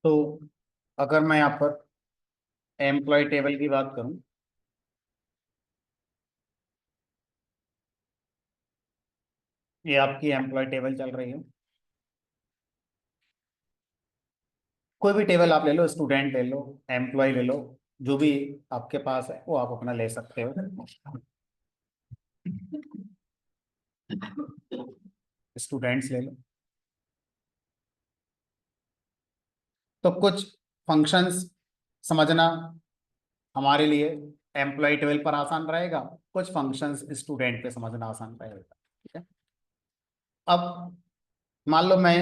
तो अगर मैं यहाँ पर एम्प्लॉय टेबल की बात करूं, ये आपकी एम्प्लॉय टेबल चल रही है। कोई भी टेबल आप ले लो, स्टूडेंट ले लो, एम्प्लॉय ले लो, जो भी आपके पास है वो आप अपना ले सकते हो। स्टूडेंट्स ले लो। तो कुछ फंक्शंस समझना हमारे लिए एम्प्लॉय टेबल पर आसान रहेगा, कुछ फंक्शंस स्टूडेंट पे समझना आसान रहेगा। ठीक है। अब मान लो मैं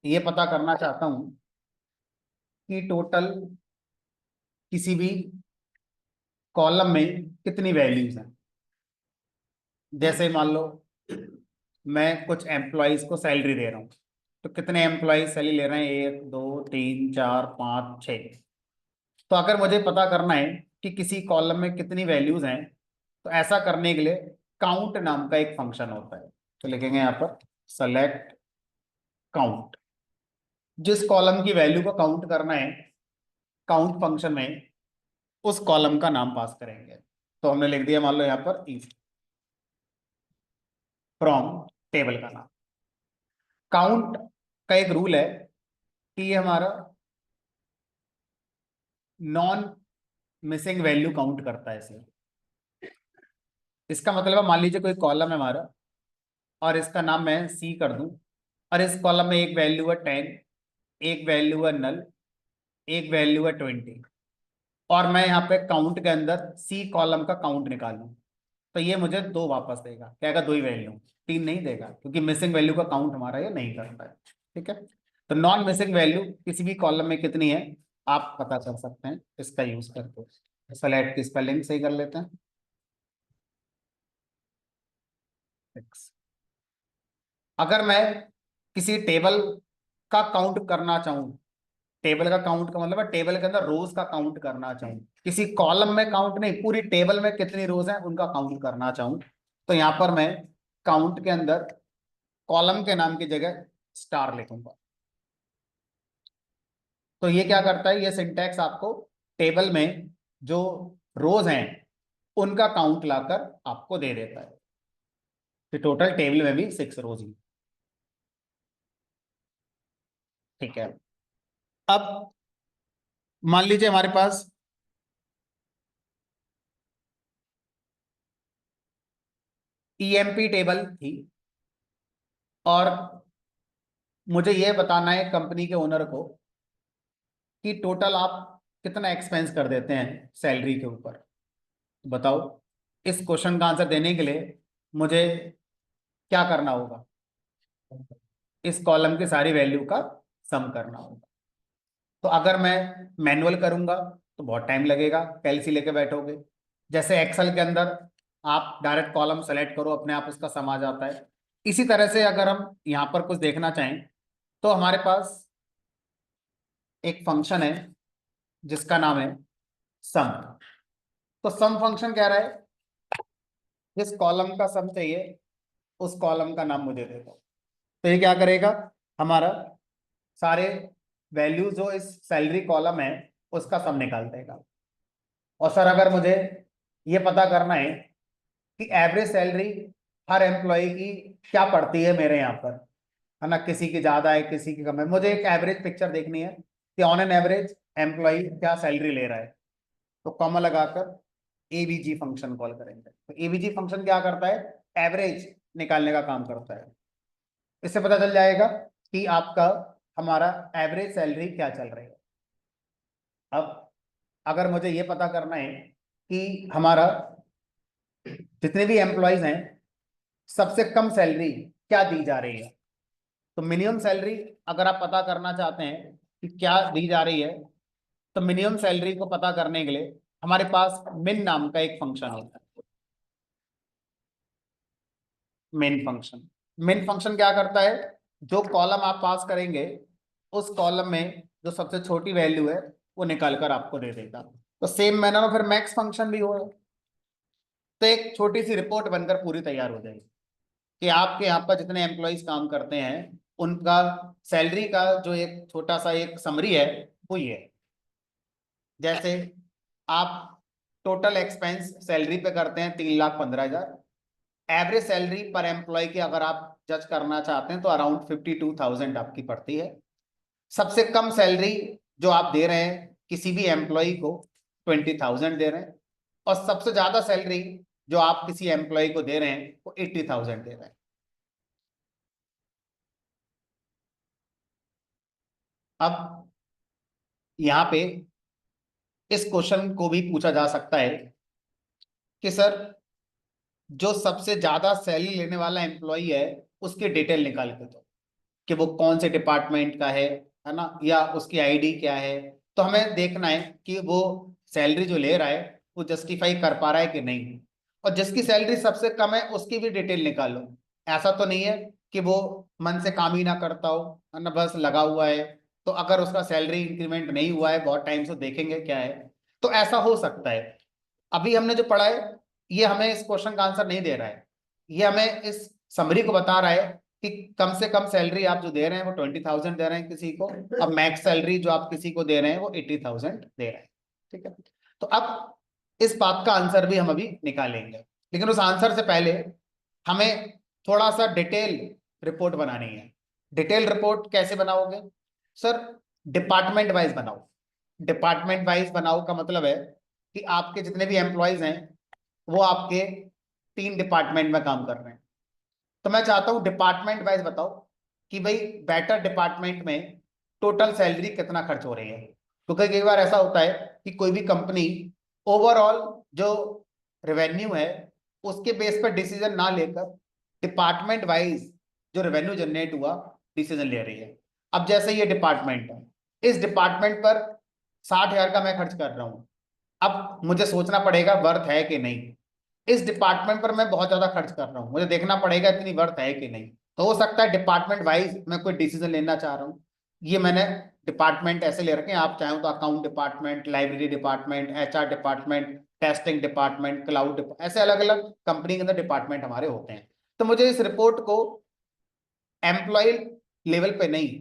ये पता करना चाहता हूं कि टोटल किसी भी कॉलम में कितनी वैल्यूज हैं। जैसे मान लो मैं कुछ एम्प्लॉयज को सैलरी दे रहा हूँ, तो कितने एम्प्लॉयज सैलरी ले रहे हैं? 1 2 3 4 5 6। तो अगर मुझे पता करना है कि किसी कॉलम में कितनी वैल्यूज हैं, तो ऐसा करने के लिए काउंट नाम का एक फंक्शन होता है। तो लिखेंगे यहाँ पर सेलेक्ट काउंट। जिस कॉलम की वैल्यू को काउंट करना है काउंट फंक्शन में, उस कॉलम का नाम पास करेंगे। तो हमने लिख दिया मान लो यहाँ पर इफ फ्रॉम टेबल का नाम। काउंट का एक रूल है कि ये हमारा नॉन मिसिंग वैल्यू काउंट करता है इसे। इसका मतलब है मान लीजिए कोई कॉलम है हमारा और इसका नाम मैं सी कर दूं, और इस कॉलम में एक वैल्यू है 10, एक वैल्यू है नल, एक वैल्यू है 20, और मैं यहाँ पे काउंट के अंदर सी कॉलम का काउंट निकालूं, तो ये मुझे 2 वापस देगा। क्या का 2 ही वैल्यू, 3 नहीं देगा, क्योंकि मिसिंग वैल्यू का काउंट हमारा ये नहीं करता है। ठीक है। तो नॉन मिसिंग वैल्यू किसी भी कॉलम में कितनी है आप पता कर सकते हैं इसका यूज करके। सेलेक्ट की स्पेलिंग सही कर लेते हैं। X। अगर मैं किसी टेबल का काउंट करना चाहूं, टेबल का काउंट का मतलब है टेबल के अंदर रोज का काउंट करना चाहूं, किसी कॉलम में काउंट नहीं, पूरी टेबल में कितनी रोज हैं उनका काउंट करना चाहूं, तो यहां पर मैं काउंट के अंदर कॉलम के नाम की जगह स्टार लिखूंगा। तो ये क्या करता है, ये सिंटैक्स आपको टेबल में जो रोज हैं उनका काउंट लाकर आपको दे देता है। तो टोटल टेबल में भी 6 रोज ही। ठीक है। अब मान लीजिए हमारे पास ईएमपी टेबल थी, और मुझे यह बताना है कंपनी के ओनर को कि टोटल आप कितना एक्सपेंस कर देते हैं सैलरी के ऊपर। बताओ, इस क्वेश्चन का आंसर देने के लिए मुझे क्या करना होगा? इस कॉलम की सारी वैल्यू का सम करना होगा। तो अगर मैं मैनुअल करूंगा तो बहुत टाइम लगेगा, कैलसी लेके बैठोगे। जैसे एक्सेल के अंदर आप डायरेक्ट कॉलम सेलेक्ट करो, अपने आप उसका सम आ जाता है। इसी तरह से अगर हम यहाँ पर कुछ देखना चाहें, तो हमारे पास एक फंक्शन है जिसका नाम है सम। तो सम फंक्शन कह रहा है जिस कॉलम का सम चाहिए उस कॉलम का नाम मुझे दे दो। तो ये क्या करेगा, हमारा सारे वैल्यू जो इस सैलरी कॉलम है उसका सम निकाल देगा। और सर अगर मुझे ये पता करना है कि एवरेज सैलरी हर एम्प्लॉय की क्या पड़ती है मेरे यहाँ पर, है ना, किसी की ज्यादा है किसी की कम है, मुझे एक एवरेज पिक्चर देखनी है कि ऑन एन एवरेज एम्प्लॉय क्या सैलरी ले रहा है, तो कॉमा लगाकर एवीजी फंक्शन कॉल करेंगे। तो एवीजी फंक्शन क्या करता है, एवरेज निकालने का काम करता है। इससे पता चल जाएगा कि आपका हमारा एवरेज सैलरी क्या चल रही है। अब अगर मुझे ये पता करना है कि हमारा जितने भी एम्प्लॉयज हैं सबसे कम सैलरी क्या दी जा रही है, तो मिनिमम सैलरी अगर आप पता करना चाहते हैं कि क्या दी जा रही है, तो मिनिमम सैलरी को पता करने के लिए हमारे पास मिन नाम का एक फंक्शन होता है। मेन फंक्शन, मेन फंक्शन क्या करता है, जो कॉलम आप पास करेंगे उस कॉलम में जो सबसे छोटी वैल्यू है वो निकाल कर आपको दे देगा। तो सेम मैनर में फिर मैक्स फंक्शन भी होगा। तो एक छोटी सी रिपोर्ट बनकर पूरी तैयार हो जाएगी कि आपके यहाँ पर जितने एम्प्लॉयज काम करते हैं उनका सैलरी का जो एक छोटा सा एक समरी है वो ये है। जैसे आप टोटल एक्सपेंस सैलरी पे करते हैं 3,15,000, एवरेज सैलरी पर एम्प्लॉय की अगर आप जज करना चाहते हैं तो अराउंड 52,000 आपकी पड़ती है। सबसे कम सैलरी जो आप दे रहे हैं किसी भी एम्प्लॉय को 20,000 दे रहे हैं, और सबसे ज्यादा सैलरी जो आप किसी एम्प्लॉय को दे रहे हैं वो 80,000 दे रहे हैं। अब यहाँ पे इस क्वेश्चन को भी पूछा जा सकता है कि सर जो सबसे ज्यादा सैलरी लेने वाला एम्प्लॉय है उसकी डिटेल निकाल के दो, कि वो कौन से डिपार्टमेंट का है ना, या उसकी आईडी क्या है। तो हमें देखना है कि वो सैलरी जो ले रहा है वो जस्टिफाई कर पा रहा है कि नहीं, और जिसकी सैलरी सबसे कम है उसकी भी डिटेल निकालो। ऐसा तो नहीं है कि वो मन से काम ही ना करता हो, है ना, बस लगा हुआ है। तो अगर उसका सैलरी इंक्रीमेंट नहीं हुआ है बहुत टाइम से, देखेंगे क्या है। तो ऐसा हो सकता है। अभी हमने जो पढ़ा है ये हमें इस क्वेश्चन का आंसर नहीं दे रहा है, ये हमें इस समरी को बता रहा है कि कम से कम सैलरी आप जो दे रहे हैं वो 20,000 दे रहे हैं किसी को, अब मैक्स सैलरी जो आप किसी को दे रहे हैं वो 80,000 दे रहे हैं। ठीक है, तो अब इस बात का आंसर भी हम अभी निकालेंगे, लेकिन उस आंसर से पहले हमें थोड़ा सा डिटेल रिपोर्ट बनानी है। डिटेल रिपोर्ट कैसे बनाओगे सर? डिपार्टमेंट वाइज बनाओ। डिपार्टमेंट वाइज बनाओ का मतलब है कि आपके जितने भी एम्प्लॉयज हैं वो आपके 3 डिपार्टमेंट में काम कर रहे हैं। तो मैं चाहता हूं डिपार्टमेंट वाइज बताओ कि भाई बेटर डिपार्टमेंट में टोटल सैलरी कितना खर्च हो रही है। क्योंकि कई बार ऐसा होता है कि कोई भी कंपनी ओवरऑल जो रेवेन्यू है उसके बेस पर डिसीजन ना लेकर डिपार्टमेंट वाइज जो रेवेन्यू जनरेट हुआ डिसीजन ले रही है। अब जैसे ये डिपार्टमेंट है, इस डिपार्टमेंट पर 60,000 का मैं खर्च कर रहा हूं। अब मुझे सोचना पड़ेगा वर्थ है कि नहीं। इस डिपार्टमेंट पर मैं बहुत ज्यादा खर्च कर रहा हूँ, मुझे देखना पड़ेगा इतनी वर्थ है कि नहीं। तो हो सकता है डिपार्टमेंट वाइज मैं कोई डिसीजन लेना चाह रहा हूँ। ये मैंने डिपार्टमेंट ऐसे ले रखे हैं, आप चाहें तो account department, library department, HR department, testing department, cloud, ऐसे अलग अलग कंपनी के अंदर डिपार्टमेंट हमारे होते हैं। तो मुझे इस रिपोर्ट को एम्प्लॉय लेवल पे नहीं,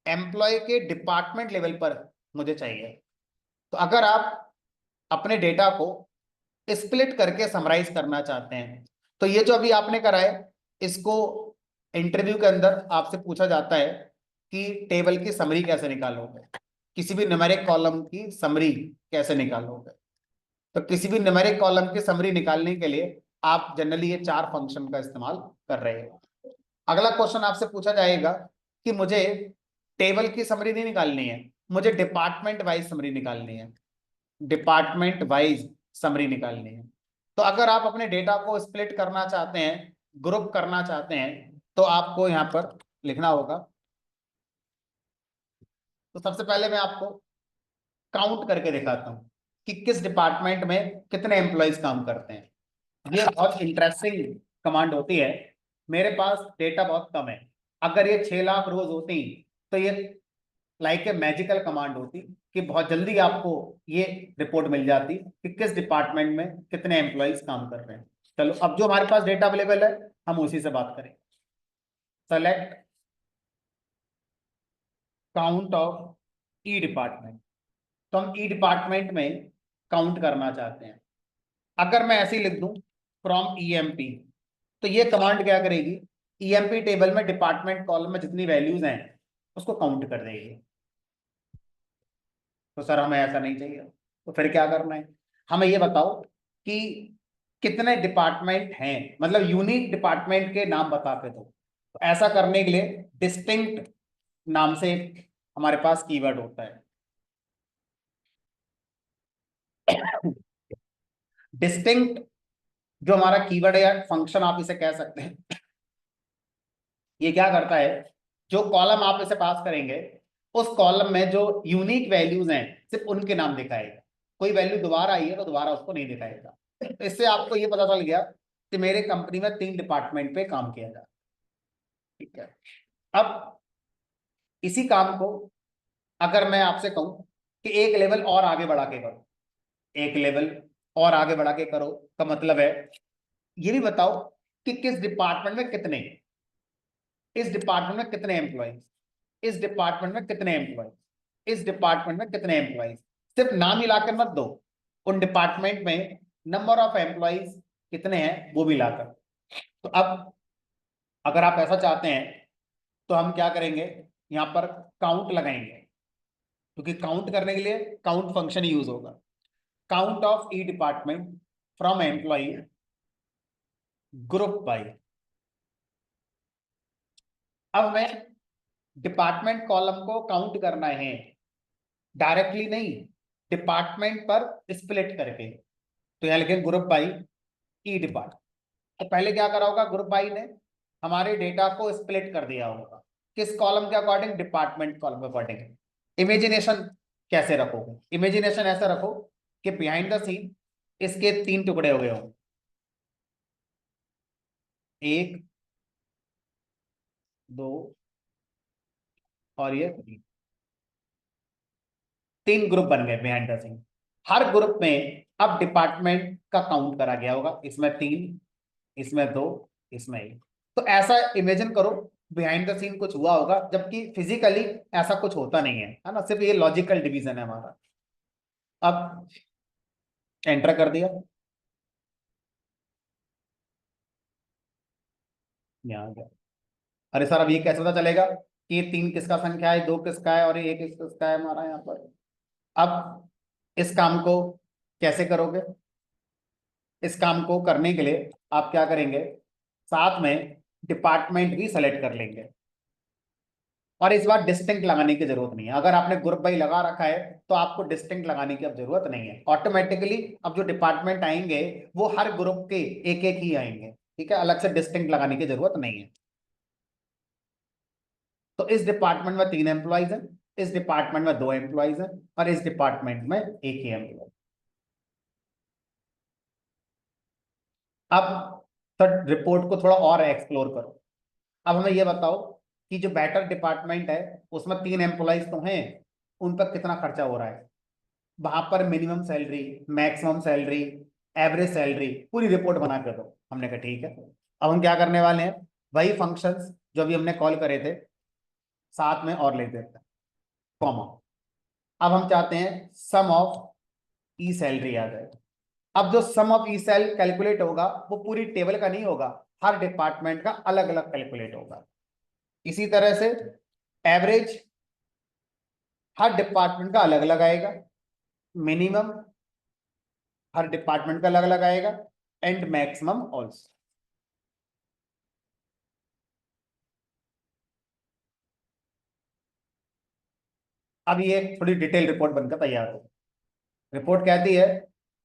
एम्प्लॉय के डिपार्टमेंट लेवल पर मुझे चाहिए। तो अगर आप अपने डेटा को स्प्लिट करके समराइज करना चाहते हैं तो ये जो अभी आपने करा है इसको इंटरव्यू के अंदर आपसे पूछा जाता है कि टेबल की समरी कैसे निकालोगे, किसी भी न्यूमेरिक कॉलम की समरी कैसे निकालोगे। तो किसी भी न्यूमेरिक कॉलम की समरी निकालने के लिए आप जनरली ये 4 फंक्शन का इस्तेमाल कर रहे हो। अगला क्वेश्चन आपसे पूछा जाएगा कि मुझे टेबल की समरी नहीं निकालनी है, मुझे डिपार्टमेंट वाइज समरी निकालनी है। डिपार्टमेंट वाइज समरी निकालनी है। तो अगर आप अपने डेटा को स्प्लिट करना चाहते हैं, ग्रुप करना चाहते हैं, तो आपको यहां पर लिखना होगा। तो सबसे पहले मैं आपको काउंट करके दिखाता हूं कि किस डिपार्टमेंट में कितने एम्प्लॉयज काम करते हैं। ये बहुत इंटरेस्टिंग कमांड होती है। मेरे पास डेटा बहुत कम है, अगर ये 6 लाख रोज होती तो ये लाइक ए मैजिकल कमांड होती कि बहुत जल्दी आपको ये रिपोर्ट मिल जाती कि किस डिपार्टमेंट में कितने एम्प्लॉयज काम कर रहे हैं। चलो अब जो हमारे पास डेटा अवेलेबल है हम उसी से बात करें। Select count of E department. तो हम ई डिपार्टमेंट में काउंट करना चाहते हैं। अगर मैं ऐसे ही लिख दूं फ्रॉम ईएमपी, तो ये कमांड क्या करेगी, ईएमपी टेबल में डिपार्टमेंट कॉलम में जितनी वैल्यूज हैं उसको काउंट कर देगी। तो सर हमें ऐसा नहीं चाहिए, तो फिर क्या करना है, हमें ये बताओ कि कितने डिपार्टमेंट हैं, मतलब यूनिक डिपार्टमेंट के नाम बता के दो। तो ऐसा करने के लिए डिस्टिंक्ट नाम से हमारे पास कीवर्ड होता है। डिस्टिंक्ट जो हमारा कीवर्ड है या फंक्शन आप इसे कह सकते हैं, ये क्या करता है, जो कॉलम आप इसे पास करेंगे उस कॉलम में जो यूनिक वैल्यूज हैं सिर्फ उनके नाम दिखाएगा। कोई वैल्यू दोबारा आई है तो दोबारा उसको नहीं दिखाएगा। तो इससे आपको ये पता चल गया कि मेरे कंपनी में 3 डिपार्टमेंट पे काम किया जाता है। ठीक है, अब इसी काम को अगर मैं आपसे कहूं कि एक लेवल और आगे बढ़ा के करो, एक लेवल और आगे बढ़ा के करो का मतलब है ये भी बताओ कि किस डिपार्टमेंट में कितने। इस डिपार्टमेंट में कितने एम्प्लॉयज, इस डिपार्टमेंट में कितने एम्प्लॉयज, इस डिपार्टमेंट में कितने एम्प्लॉयज, सिर्फ नाम मिलाकर मत दो, उन डिपार्टमेंट में नंबर ऑफ एम्प्लॉयज कितने हैं वो भी लाकर। तो अब अगर आप ऐसा चाहते हैं तो हम क्या करेंगे, यहां पर काउंट लगाएंगे, क्योंकि काउंट करने के लिए काउंट फंक्शन यूज होगा। Count of E department from employ group by. अब मैं डिपार्टमेंट कॉलम को काउंट करना है, डायरेक्टली नहीं, डिपार्टमेंट पर स्प्लिट करके। तो यहां लिखें ग्रुप बाई ई डिपार्टमेंट। तो पहले क्या करा होगा, ग्रुप बाई ने हमारे डेटा को स्प्लिट कर दिया होगा, किस कॉलम के अकॉर्डिंग, डिपार्टमेंट कॉलम के अकॉर्डिंग। इमेजिनेशन कैसे रखोगे, इमेजिनेशन ऐसा रखो कि बिहाइंड द सीन इसके 3 टुकड़े हो गए हों, 1 2 और ये 3 ग्रुप बन गए बिहाइंड द सीन। हर ग्रुप में अब डिपार्टमेंट का काउंट करा गया होगा, इसमें 3, इसमें 2, इसमें 1। तो ऐसा इमेजिन करो बिहाइंड द सीन कुछ हुआ होगा, जबकि फिजिकली ऐसा कुछ होता नहीं है ना, सिर्फ ये लॉजिकल डिवीजन है हमारा। अब एंटर कर दिया, यहाँ गया। अरे सर अब ये कैसे पता चलेगा कि ये 3 किसका संख्या है, 2 किसका है और ये 1 किसका है हमारा यहाँ पर। अब इस काम को कैसे करोगे, इस काम को करने के लिए आप क्या करेंगे, साथ में डिपार्टमेंट भी सेलेक्ट कर लेंगे। और इस बार डिस्टिंक्ट लगाने की जरूरत नहीं है, अगर आपने ग्रुप बाई लगा रखा है तो आपको डिस्टिंक्ट लगाने की अब जरूरत नहीं है। ऑटोमेटिकली अब जो डिपार्टमेंट आएंगे वो हर ग्रुप के एक एक ही आएंगे, ठीक है, अलग से डिस्टिंक्ट लगाने की जरूरत नहीं है। तो इस डिपार्टमेंट में 3 एम्प्लॉयज हैं, इस डिपार्टमेंट में 2 एम्प्लॉयज हैं और इस डिपार्टमेंट में एक ही एम्प्लॉय। अब सर रिपोर्ट को थोड़ा और एक्सप्लोर करो। अब हमें यह बताओ कि जो बैटर डिपार्टमेंट है उसमें 3 एम्प्लॉयज तो हैं, उन पर कितना खर्चा हो रहा है, वहां पर minimum salary, maximum salary, average salary, पूरी रिपोर्ट बना कर दो। हमने कहा ठीक है। अब हम क्या करने वाले हैं, वही फंक्शंस जो अभी हमने कॉल करे थे साथ में और लिख देते हैं, कॉमा। अब हम चाहते हैं सम ऑफ ई सैलरी आ जाए। अब जो सम ऑफ ई सेल कैलकुलेट होगा वो पूरी टेबल का नहीं होगा, हर डिपार्टमेंट का अलग अलग कैलकुलेट होगा। इसी तरह से एवरेज हर डिपार्टमेंट का अलग अलग आएगा, मिनिमम हर डिपार्टमेंट का अलग अलग आएगा, एंड मैक्सिमम ऑल्सो। अब ये थोड़ी डिटेल रिपोर्ट बनकर तैयार हो। रिपोर्ट कहती है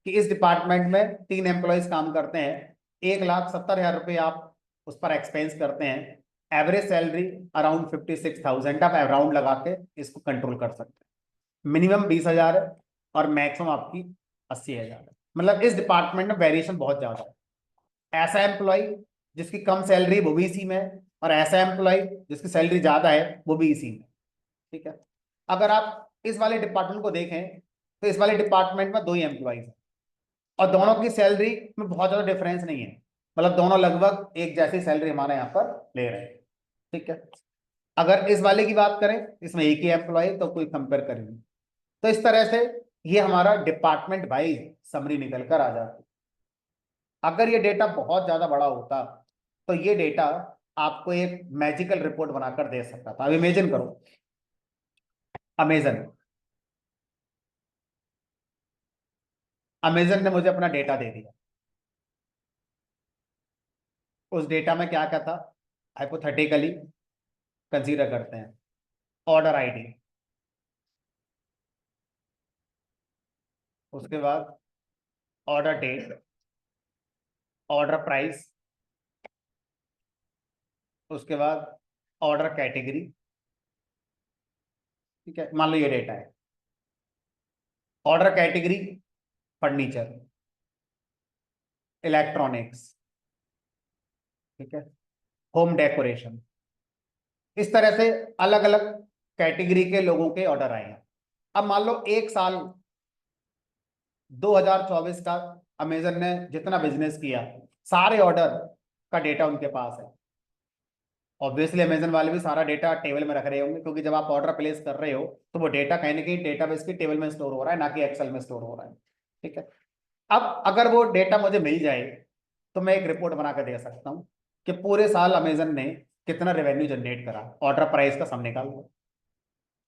कि इस डिपार्टमेंट में 3 एम्प्लॉयज काम करते हैं, 1,70,000 रुपये आप उस पर एक्सपेंस करते हैं, एवरेज सैलरी अराउंड 56,000, आप अराउंड लगा के इसको कंट्रोल कर सकते हैं। मिनिमम 20,000 है और मैक्सिमम आपकी 80,000 है। मतलब इस डिपार्टमेंट में वेरिएशन बहुत ज्यादा है। ऐसा एम्प्लॉय जिसकी कम सैलरी वो भी इसी में है, और ऐसा एम्प्लॉय जिसकी सैलरी ज्यादा है वो भी इसी में, ठीक है। अगर आप इस वाले डिपार्टमेंट को देखें तो इस वाले डिपार्टमेंट में 2 ही एम्प्लॉयज हैं और दोनों की सैलरी में बहुत ज्यादा डिफरेंस नहीं है, मतलब दोनों लगभग एक जैसी सैलरी हमारे यहाँ पर ले रहे हैं, ठीक है। अगर इस वाले की बात करें, इसमें एक ही एम्प्लॉय, तो कोई कंपेयर करेंगे। तो इस तरह से ये हमारा डिपार्टमेंट वाइज समरी निकल कर आ जाती। अगर ये डेटा बहुत ज्यादा बड़ा होता तो ये डेटा आपको एक मैजिकल रिपोर्ट बनाकर दे सकता था। अब इमेजिन करो, अमेजन अमेजन ने मुझे अपना डेटा दे दिया। उस डेटा में क्या क्या था, हाइपोथेटिकली कंसीडर करते हैं। ऑर्डर आईडी, उसके बाद ऑर्डर डेट, ऑर्डर प्राइस, उसके बाद ऑर्डर कैटेगरी, ठीक है। मान लो ये डेटा है, ऑर्डर कैटेगरी फर्नीचर, इलेक्ट्रॉनिक्स, ठीक है, होम डेकोरेशन। इस तरह से अलग अलग कैटेगरी के लोगों के ऑर्डर आए हैं। अब मान लो एक साल 2024 का अमेजन ने जितना बिजनेस किया, सारे ऑर्डर का डेटा उनके पास है। ऑब्वियसली अमेजन वाले भी सारा डेटा टेबल में रख रहे होंगे, क्योंकि जब आप ऑर्डर प्लेस कर रहे हो तो वो डेटा कहीं ना कहीं डेटाबेस की टेबल में स्टोर हो रहा है, ना कि एक्सेल में स्टोर हो रहा है। ठीक है। अब अगर वो डेटा मुझे मिल जाए तो मैं एक रिपोर्ट बना कर दे सकता हूँ कि पूरे साल अमेजन ने कितना रेवेन्यू जनरेट करा, ऑर्डर प्राइस का सम निकाल लो,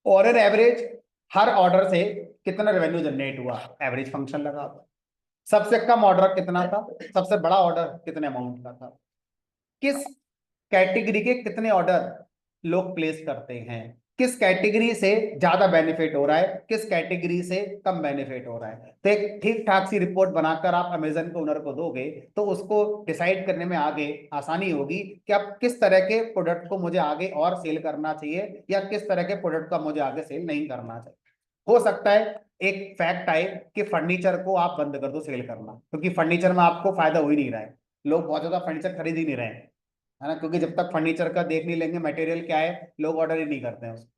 और एन एवरेज हर ऑर्डर से कितना रेवेन्यू जनरेट हुआ, एवरेज फंक्शन लगा दो। सबसे कम ऑर्डर कितना था, सबसे बड़ा ऑर्डर कितने अमाउंट का था, किस कैटेगरी के कितने ऑर्डर लोग प्लेस करते हैं, किस कैटेगरी से ज्यादा बेनिफिट हो रहा है, किस कैटेगरी से कम बेनिफिट हो रहा है। तो एक ठीक ठाक सी रिपोर्ट बनाकर आप अमेजन के ओनर को दोगे तो उसको डिसाइड करने में आगे आसानी होगी कि अब किस तरह के प्रोडक्ट को मुझे आगे और सेल करना चाहिए, या किस तरह के प्रोडक्ट का मुझे आगे सेल नहीं करना चाहिए। हो सकता है एक फैक्ट आए कि फर्नीचर को आप बंद कर दो सेल करना, क्योंकि फर्नीचर में आपको फायदा हो ही नहीं रहा है, लोग बहुत ज्यादा फर्नीचर खरीद ही नहीं रहे हैं, है ना, क्योंकि जब तक फर्नीचर का देख नहीं लेंगे मटेरियल क्या है, लोग ऑर्डर ही नहीं करते हैं उसको।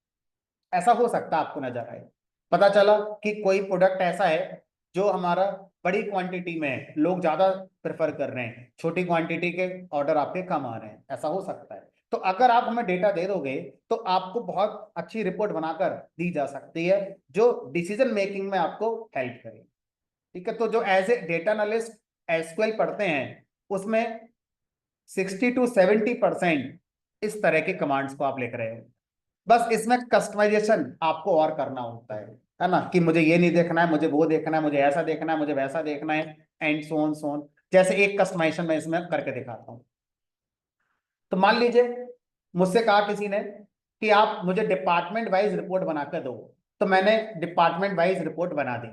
ऐसा हो सकता है आपको नजर आए, पता चला कि कोई प्रोडक्ट ऐसा है जो हमारा बड़ी क्वांटिटी में है, लोग ज्यादा प्रेफर कर रहे हैं, छोटी क्वांटिटी के ऑर्डर आपके कम आ रहे हैं, ऐसा हो सकता है। तो अगर आप हमें डेटा दे दोगे तो आपको बहुत अच्छी रिपोर्ट बनाकर दी जा सकती है जो डिसीजन मेकिंग में आपको हेल्प करेगी। ठीक है। तो जो as a data analyst SQL पढ़ते हैं उसमें 60 to 70% इस तरह के कमांड्स को आप लिख रहे हो। बस इसमें कस्टमाइजेशन आपको और करना होता है ना, कि मुझे ये नहीं देखना है, मुझे वो देखना है, मुझे ऐसा देखना है, मुझे वैसा देखना है, एंड सोन सोन। जैसे एक कस्टमाइजेशन मैं इसमें करके दिखाता हूँ। तो मान लीजिए मुझसे कहा किसी ने कि आप मुझे डिपार्टमेंट वाइज रिपोर्ट बनाकर दो, तो मैंने डिपार्टमेंट वाइज रिपोर्ट बना दी।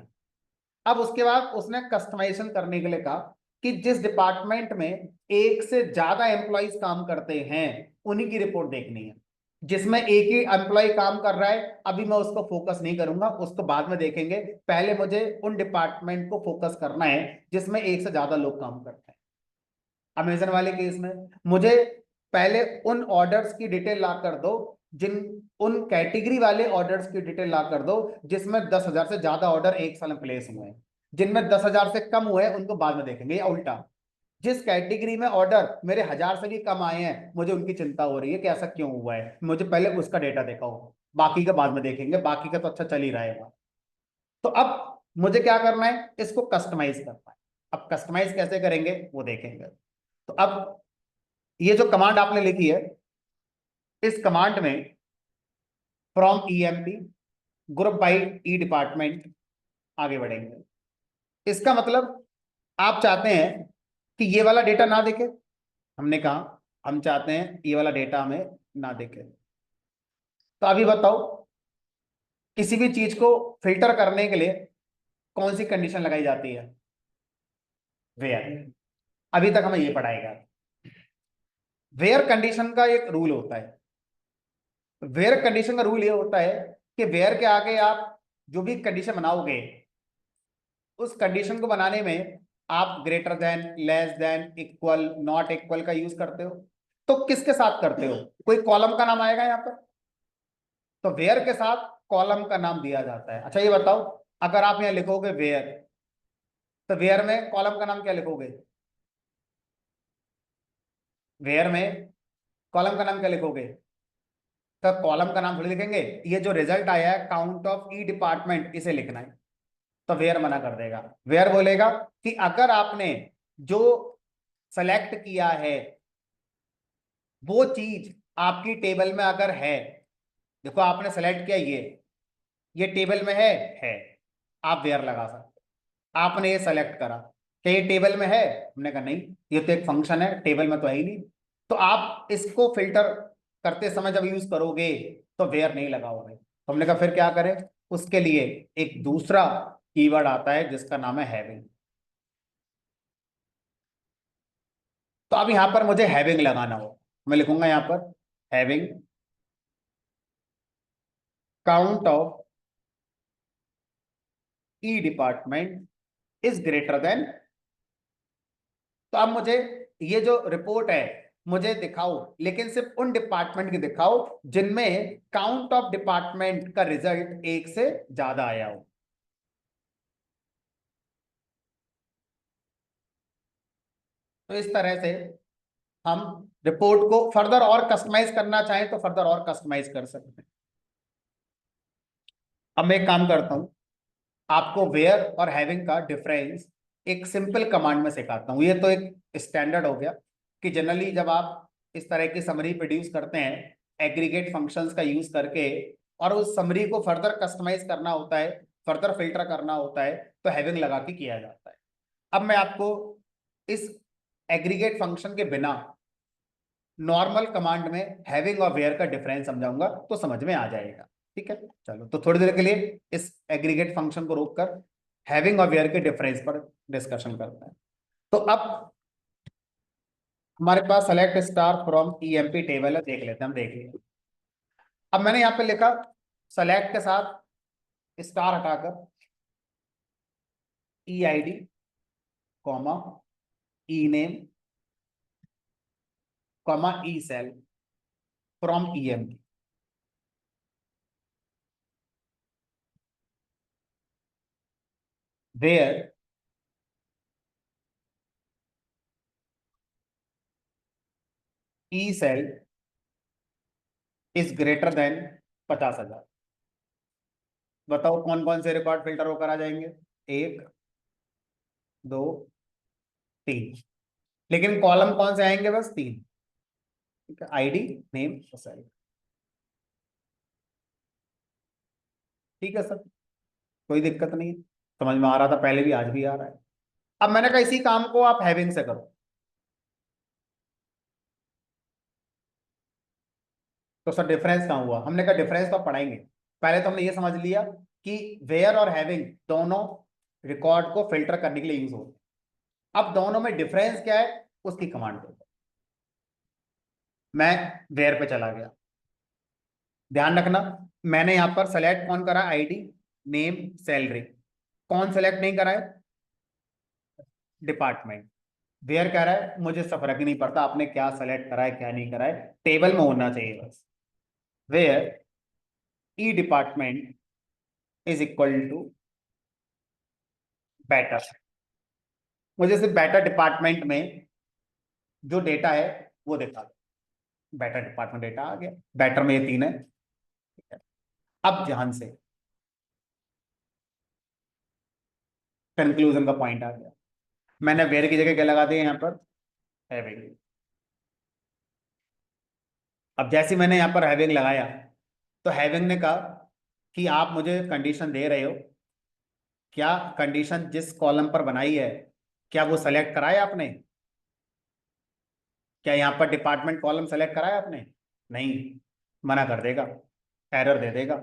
अब उसके बाद उसने कस्टमाइजेशन करने के लिए कहा कि जिस डिपार्टमेंट में एक से ज्यादा एम्प्लॉयज काम करते हैं उन्हीं की रिपोर्ट देखनी है। जिसमें एक ही एम्प्लॉय काम कर रहा है अभी मैं उसको फोकस नहीं करूंगा, उसको बाद में देखेंगे, पहले मुझे उन डिपार्टमेंट को फोकस करना है जिसमें एक से ज्यादा लोग काम करते हैं। अमेजन वाले केस में मुझे पहले उन ऑर्डर्स की डिटेल ला कर दो, जिन उन कैटेगरी वाले ऑर्डर्स की डिटेल ला कर दो जिसमें 10,000 से ज्यादा ऑर्डर एक साल में प्लेस हुए हैं, जिनमें 10,000 से कम हुए हैं उनको बाद में देखेंगे, या उल्टा जिस कैटेगरी में ऑर्डर मेरे 1,000 से भी कम आए हैं मुझे उनकी चिंता हो रही है कि ऐसा क्यों हुआ है, मुझे पहले उसका डेटा दिखाओ, बाकी का बाद में देखेंगे, बाकी का तो अच्छा चल ही रहेगा। तो अब मुझे क्या करना है, इसको कस्टमाइज करना है। अब कस्टमाइज कैसे करेंगे वो देखेंगे। तो अब ये जो कमांड आपने लिखी है, इस कमांड में from EMP group by E department आगे बढ़ेंगे। इसका मतलब आप चाहते हैं कि ये वाला डेटा ना दिखे, हमने कहा हम चाहते हैं ये वाला डेटा हमें ना दिखे। तो अभी बताओ किसी भी चीज को फिल्टर करने के लिए कौन सी कंडीशन लगाई जाती है, वेयर। अभी तक हमें ये पढ़ाएगा, वेयर कंडीशन का एक रूल होता है। वेयर कंडीशन का रूल ये होता है कि वेयर के आगे आप जो भी कंडीशन बनाओगे उस कंडीशन को बनाने में आप greater than, less than, equal, not equal का यूज करते हो। तो किसके साथ करते हो, कोई कॉलम का नाम आएगा यहाँ पर, तो वेयर के साथ कॉलम का नाम दिया जाता है। अच्छा ये बताओ अगर आप यहाँ लिखोगे वेयर, तो वेयर में कॉलम का नाम क्या लिखोगे, वेयर में कॉलम का नाम क्या लिखोगे, तो कॉलम का नाम थोड़ी लिखेंगे, ये जो रिजल्ट आया है काउंट ऑफ ई डिपार्टमेंट इसे लिखना है। तो वेयर मना कर देगा, वेयर बोलेगा कि अगर आपने जो सेलेक्ट किया है वो चीज आपकी टेबल में अगर है, देखो आपने सेलेक्ट किया ये टेबल में है, आप वेयर लगा सकते। आपने ये सेलेक्ट करा, क्या ये टेबल में है, हमने कहा नहीं, ये तो एक फंक्शन है, टेबल में तो है ही नहीं। तो आप इसको फिल्टर करते समय जब यूज करोगे तो वेयर नहीं लगाओगे। तो हमने कहा फिर क्या करें, उसके लिए एक दूसरा कीवर्ड आता है जिसका नाम है हैविंग। तो अब यहां पर मुझे हैविंग लगाना हो, मैं लिखूंगा यहां पर having count of E department is greater then. तो अब मुझे ये जो रिपोर्ट है मुझे दिखाओ, लेकिन सिर्फ उन डिपार्टमेंट की दिखाओ जिनमें काउंट ऑफ डिपार्टमेंट का रिजल्ट एक से ज्यादा आया हो। तो इस तरह से हम रिपोर्ट को फर्दर और कस्टमाइज करना चाहें तो फर्दर और कस्टमाइज कर सकते हैं। अब मैं एक काम करता हूं, आपको वेयर और हैविंग का डिफरेंस एक सिंपल कमांड में सिखाता हूं। ये तो एक स्टैंडर्ड हो गया कि जनरली जब आप इस तरह की समरी प्रोड्यूस करते हैं एग्रीगेट फंक्शंस का यूज करके, और उस समरी को फर्दर कस्टमाइज करना होता है, फर्दर फिल्टर करना होता है, तो हैविंग लगा के किया जाता है। अब मैं आपको इस एग्रीगेट फंक्शन के बिना नॉर्मल कमांड में हैविंग और वेयर का डिफरेंस समझाऊंगा तो समझ में आ जाएगा। ठीक है, चलो तो थोड़ी देर के लिए इस एग्रीगेट फंक्शन को रोककर हैविंग और वेयर के डिफरेंस पर डिस्कशन करते हैं। तो अब हमारे पास select star from EMP table है, देख लेते हैं, हम देख लेंगे। अब मैंने यहां पे लिखा सेलेक्ट के साथ स्टार हटाकर E I D comma E name comma E sal from EMP. Where E sal is greater than 50,000। बताओ कौन कौन से रिकॉर्ड फिल्टर होकर आ जाएंगे? एक, दो, तीन। लेकिन कॉलम कौन से आएंगे? बस तीन। ठीक है, आईडी नेम सेल। ठीक है सर, कोई दिक्कत नहीं है, समझ में आ रहा था पहले भी, आज भी आ रहा है। अब मैंने कहा इसी काम को आप हैविंग से करो। तो सर डिफरेंस कहाँ हुआ? हमने कहा डिफरेंस तो आप पढ़ाएंगे। पहले तो हमने ये समझ लिया कि वेयर और हैविंग दोनों रिकॉर्ड को फिल्टर करने के लिए यूज होते हैं। अब दोनों में डिफरेंस क्या है उसकी कमांड दो। मैं वेयर पे चला गया, ध्यान रखना मैंने यहां पर सेलेक्ट कौन करा? ID name salary. कौन सेलेक्ट नहीं करा है? डिपार्टमेंट। वेयर कह रहा है मुझे सब फर्क ही नहीं पड़ता आपने क्या सेलेक्ट करा है क्या नहीं करा है, टेबल में होना चाहिए बस। Where E department is equal to better. मुझे सिर्फ बेटर डिपार्टमेंट में जो डेटा है वो दिखा दो। बेटर डिपार्टमेंट डेटा आ गया, बेटर में ये तीन है। ठीक है, अब ध्यान से कंक्लूजन का पॉइंट आ गया। मैंने वेयर की जगह क्या लगा दिया यहाँ पर? हैविंग। अब जैसे मैंने यहाँ पर हैविंग लगाया तो हैविंग ने कहा कि आप मुझे कंडीशन दे रहे हो, क्या कंडीशन जिस कॉलम पर बनाई है क्या वो सेलेक्ट कराया आपने? क्या यहाँ पर डिपार्टमेंट कॉलम सेलेक्ट कराया आपने? नहीं, मना कर देगा, एरर दे देगा।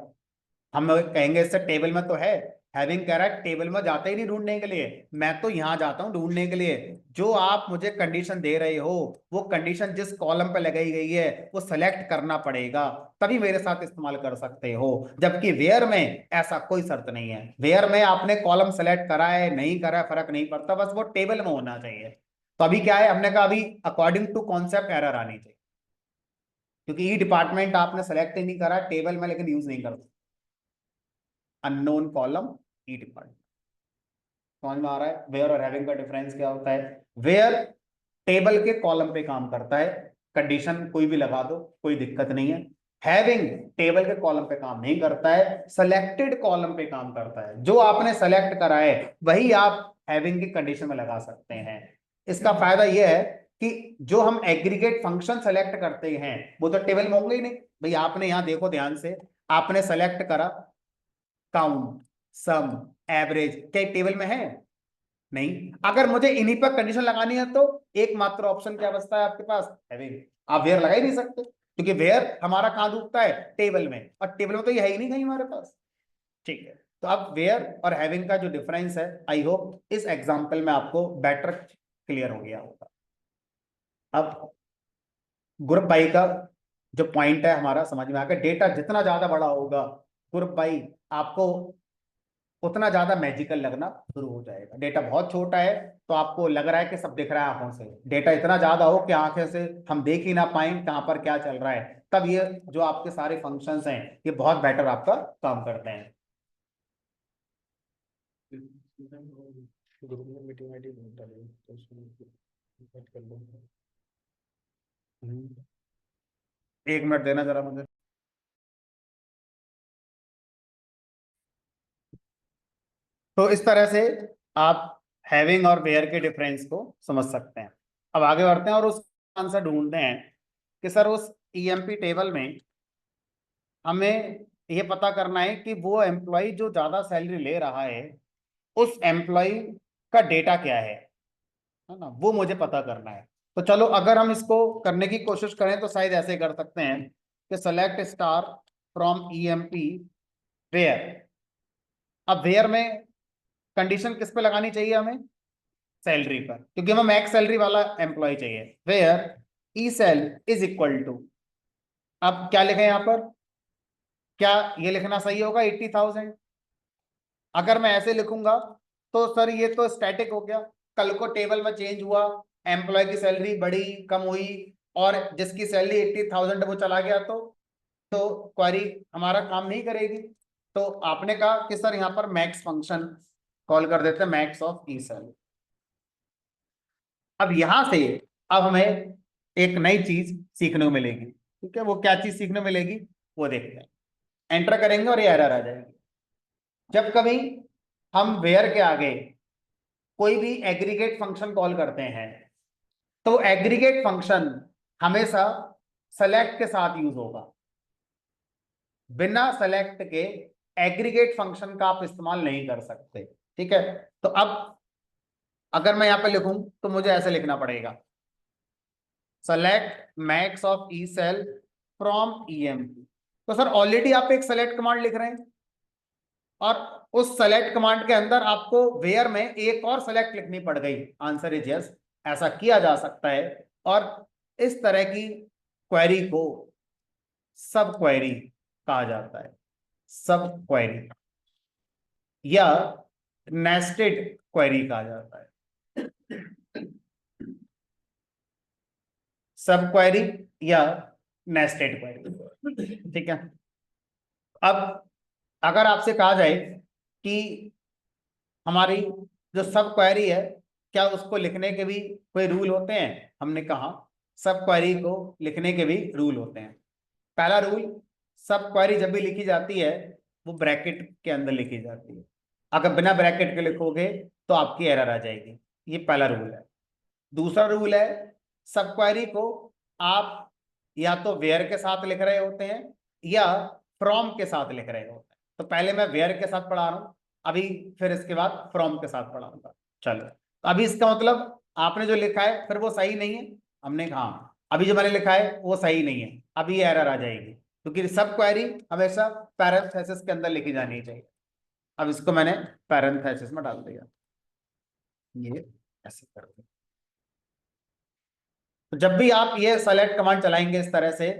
हम कहेंगे इससे टेबल में तो है, हैविंग कह रहा है टेबल में जाता ही नहीं ढूंढने के लिए, मैं तो यहां जाता हूं ढूंढने के लिए। जो आप मुझे कंडीशन दे रहे हो वो कंडीशन जिस कॉलम पे लगाई गई है वो सेलेक्ट करना पड़ेगा, तभी मेरे साथ इस्तेमाल कर सकते हो। जबकि वेयर में ऐसा कोई शर्त नहीं है। वेयर में आपने कॉलम सेलेक्ट करा है नहीं करा है फर्क नहीं पड़ता, बस वो टेबल में होना चाहिए। तो अभी क्या है, हमने कहा अभी अकॉर्डिंग टू कॉन्सेप्ट एरर आनी चाहिए, क्योंकि ई डिपार्टमेंट आपने सेलेक्ट ही नहीं करा टेबल में लेकिन यूज नहीं करता। अननोन कॉलम ई डिपार्टमेंट। समझ में आ रहा है वेयर और हैविंग का डिफरेंस क्या होता है? वेयर टेबल के कॉलम पे काम करता है, कंडीशन कोई भी लगा दो कोई दिक्कत नहीं है। हैविंग टेबल के कॉलम पे काम नहीं करता है, सेलेक्टेड कॉलम पे काम करता है। जो आपने सेलेक्ट करा है वही आप हैविंग की कंडीशन में लगा सकते हैं। इसका फायदा यह है कि जो हम एग्रीगेट फंक्शन सेलेक्ट करते हैं वो तो टेबल में होंगे ही नहीं। भाई आपने यहां देखो ध्यान से, आपने सेलेक्ट करा काउंट, सम, एवरेज, क्या टेबल में है? नहीं। अगर मुझे इन्हीं पर कंडीशन लगानी है तो एकमात्र ऑप्शन क्या बचता है आपके पास? हैविंग। आप वेयर लगा ही नहीं सकते क्योंकि वेयर हमारा कहां डूबता है? टेबल में, और टेबल में तो ये है ही नहीं कहीं हमारे पास। ठीक है, तो अब वेयर और हैविंग का जो डिफरेंस है आई होप इस एग्जाम्पल में आपको बेटर क्लियर हो गया होगा। अब ग्रुप बाई का जो पॉइंट है हमारा समझ में आ गया। डेटा जितना ज्यादा बड़ा होगा ग्रुप बाई आपको उतना ज्यादा मैजिकल लगना शुरू हो जाएगा। डेटा बहुत छोटा है तो आपको लग रहा है कि सब दिख रहा है आंखों से, डेटा इतना ज्यादा हो कि आंखें से हम देख ही ना पाए कहां पर क्या चल रहा है, तब ये जो आपके सारे फंक्शंस हैं ये बहुत बेटर आपका काम करते हैं। ग्रुप में मीटिंग आईडी डालेंगे तो उसमें कर लो। एक मिनट देना जरा मुझे। तो इस तरह से आप हैविंग और वेयर के डिफरेंस को समझ सकते हैं। अब आगे बढ़ते हैं और उस आंसर ढूंढते हैं कि सर उस ईएमपी टेबल में हमें ये पता करना है कि वो एम्प्लॉय जो ज्यादा सैलरी ले रहा है उस एम्प्लॉय का डेटा क्या है ना, वो मुझे पता करना है। तो चलो अगर हम इसको करने की कोशिश करें तो शायद ऐसे कर सकते हैं कि select star from EMP where. अब वेयर में कंडीशन किस पे लगानी चाहिए हमें? सैलरी पर, क्योंकि हमें मैक्स सैलरी वाला एम्प्लॉय चाहिए। Where E sal is equal to, अब क्या लिखें यहां पर? क्या ये लिखना सही होगा 80,000? अगर मैं ऐसे लिखूंगा तो सर ये तो स्टैटिक हो गया, कल को टेबल में चेंज हुआ, एम्प्लॉय की सैलरी बढ़ी कम हुई और जिसकी सैलरी 80,000 वो चला गया तो क्वेरी हमारा काम नहीं करेगी। तो आपने कहा कि सर यहाँ पर मैक्स फंक्शन कॉल कर देते हैं, मैक्स ऑफ ई सेल। अब यहां से अब हमें एक नई चीज सीखने को मिलेगी। ठीक है, वो क्या चीज सीखने को मिलेगी वो देखते हैं। एंटर करेंगे और ये एरर आ जाएगी। जब कभी हम वेयर के आगे कोई भी एग्रीगेट फंक्शन कॉल करते हैं तो एग्रीगेट फंक्शन हमेशा सेलेक्ट के साथ यूज होगा। बिना सेलेक्ट के एग्रीगेट फंक्शन का आप इस्तेमाल नहीं कर सकते। ठीक है, तो अब अगर मैं यहां पे लिखूं तो मुझे ऐसे लिखना पड़ेगा, select max of E sal from EMP. तो सर ऑलरेडी आप एक सेलेक्ट कमांड लिख रहे हैं और उस सेलेक्ट कमांड के अंदर आपको वेयर में एक और सेलेक्ट लिखनी पड़ गई। आंसर इज यस, ऐसा किया जा सकता है। और इस तरह की क्वेरी को सब क्वेरी कहा जाता है, सब क्वेरी या नेस्टेड क्वेरी कहा जाता है। सब क्वेरी या नेस्टेड क्वेरी। ठीक है, अब अगर आपसे कहा जाए कि हमारी जो सब क्वेरी है क्या उसको लिखने के भी कोई रूल होते हैं, हमने कहा सब क्वेरी को लिखने के भी रूल होते हैं। पहला रूल, सब क्वेरी जब भी लिखी जाती है वो ब्रैकेट के अंदर लिखी जाती है। अगर बिना ब्रैकेट के लिखोगे तो आपकी एरर आ जाएगी, ये पहला रूल है। दूसरा रूल है, सब क्वेरी को आप या तो वेयर के साथ लिख रहे होते हैं या फ्रॉम के साथ लिख रहे होते हैं। तो पहले मैं वेयर के साथ पढ़ा रहा हूं अभी, फिर इसके बाद फ्रॉम के साथ पढ़ाऊंगा। चलो, तो अभी इसका मतलब आपने जो लिखा है फिर वो सही नहीं है। हमने कहा अभी जो मैंने लिखा है वो सही नहीं है, अभी एरर आ जाएगी क्योंकि सब क्वेरी हमेशा पैरेंथेसिस के अंदर लिखी जानी चाहिए। अब इसको मैंने पैरेंथेसिस में डाल दिया, ये ऐसे कर दिया। तो जब भी आप ये सेलेक्ट कमांड चलाएंगे इस तरह से,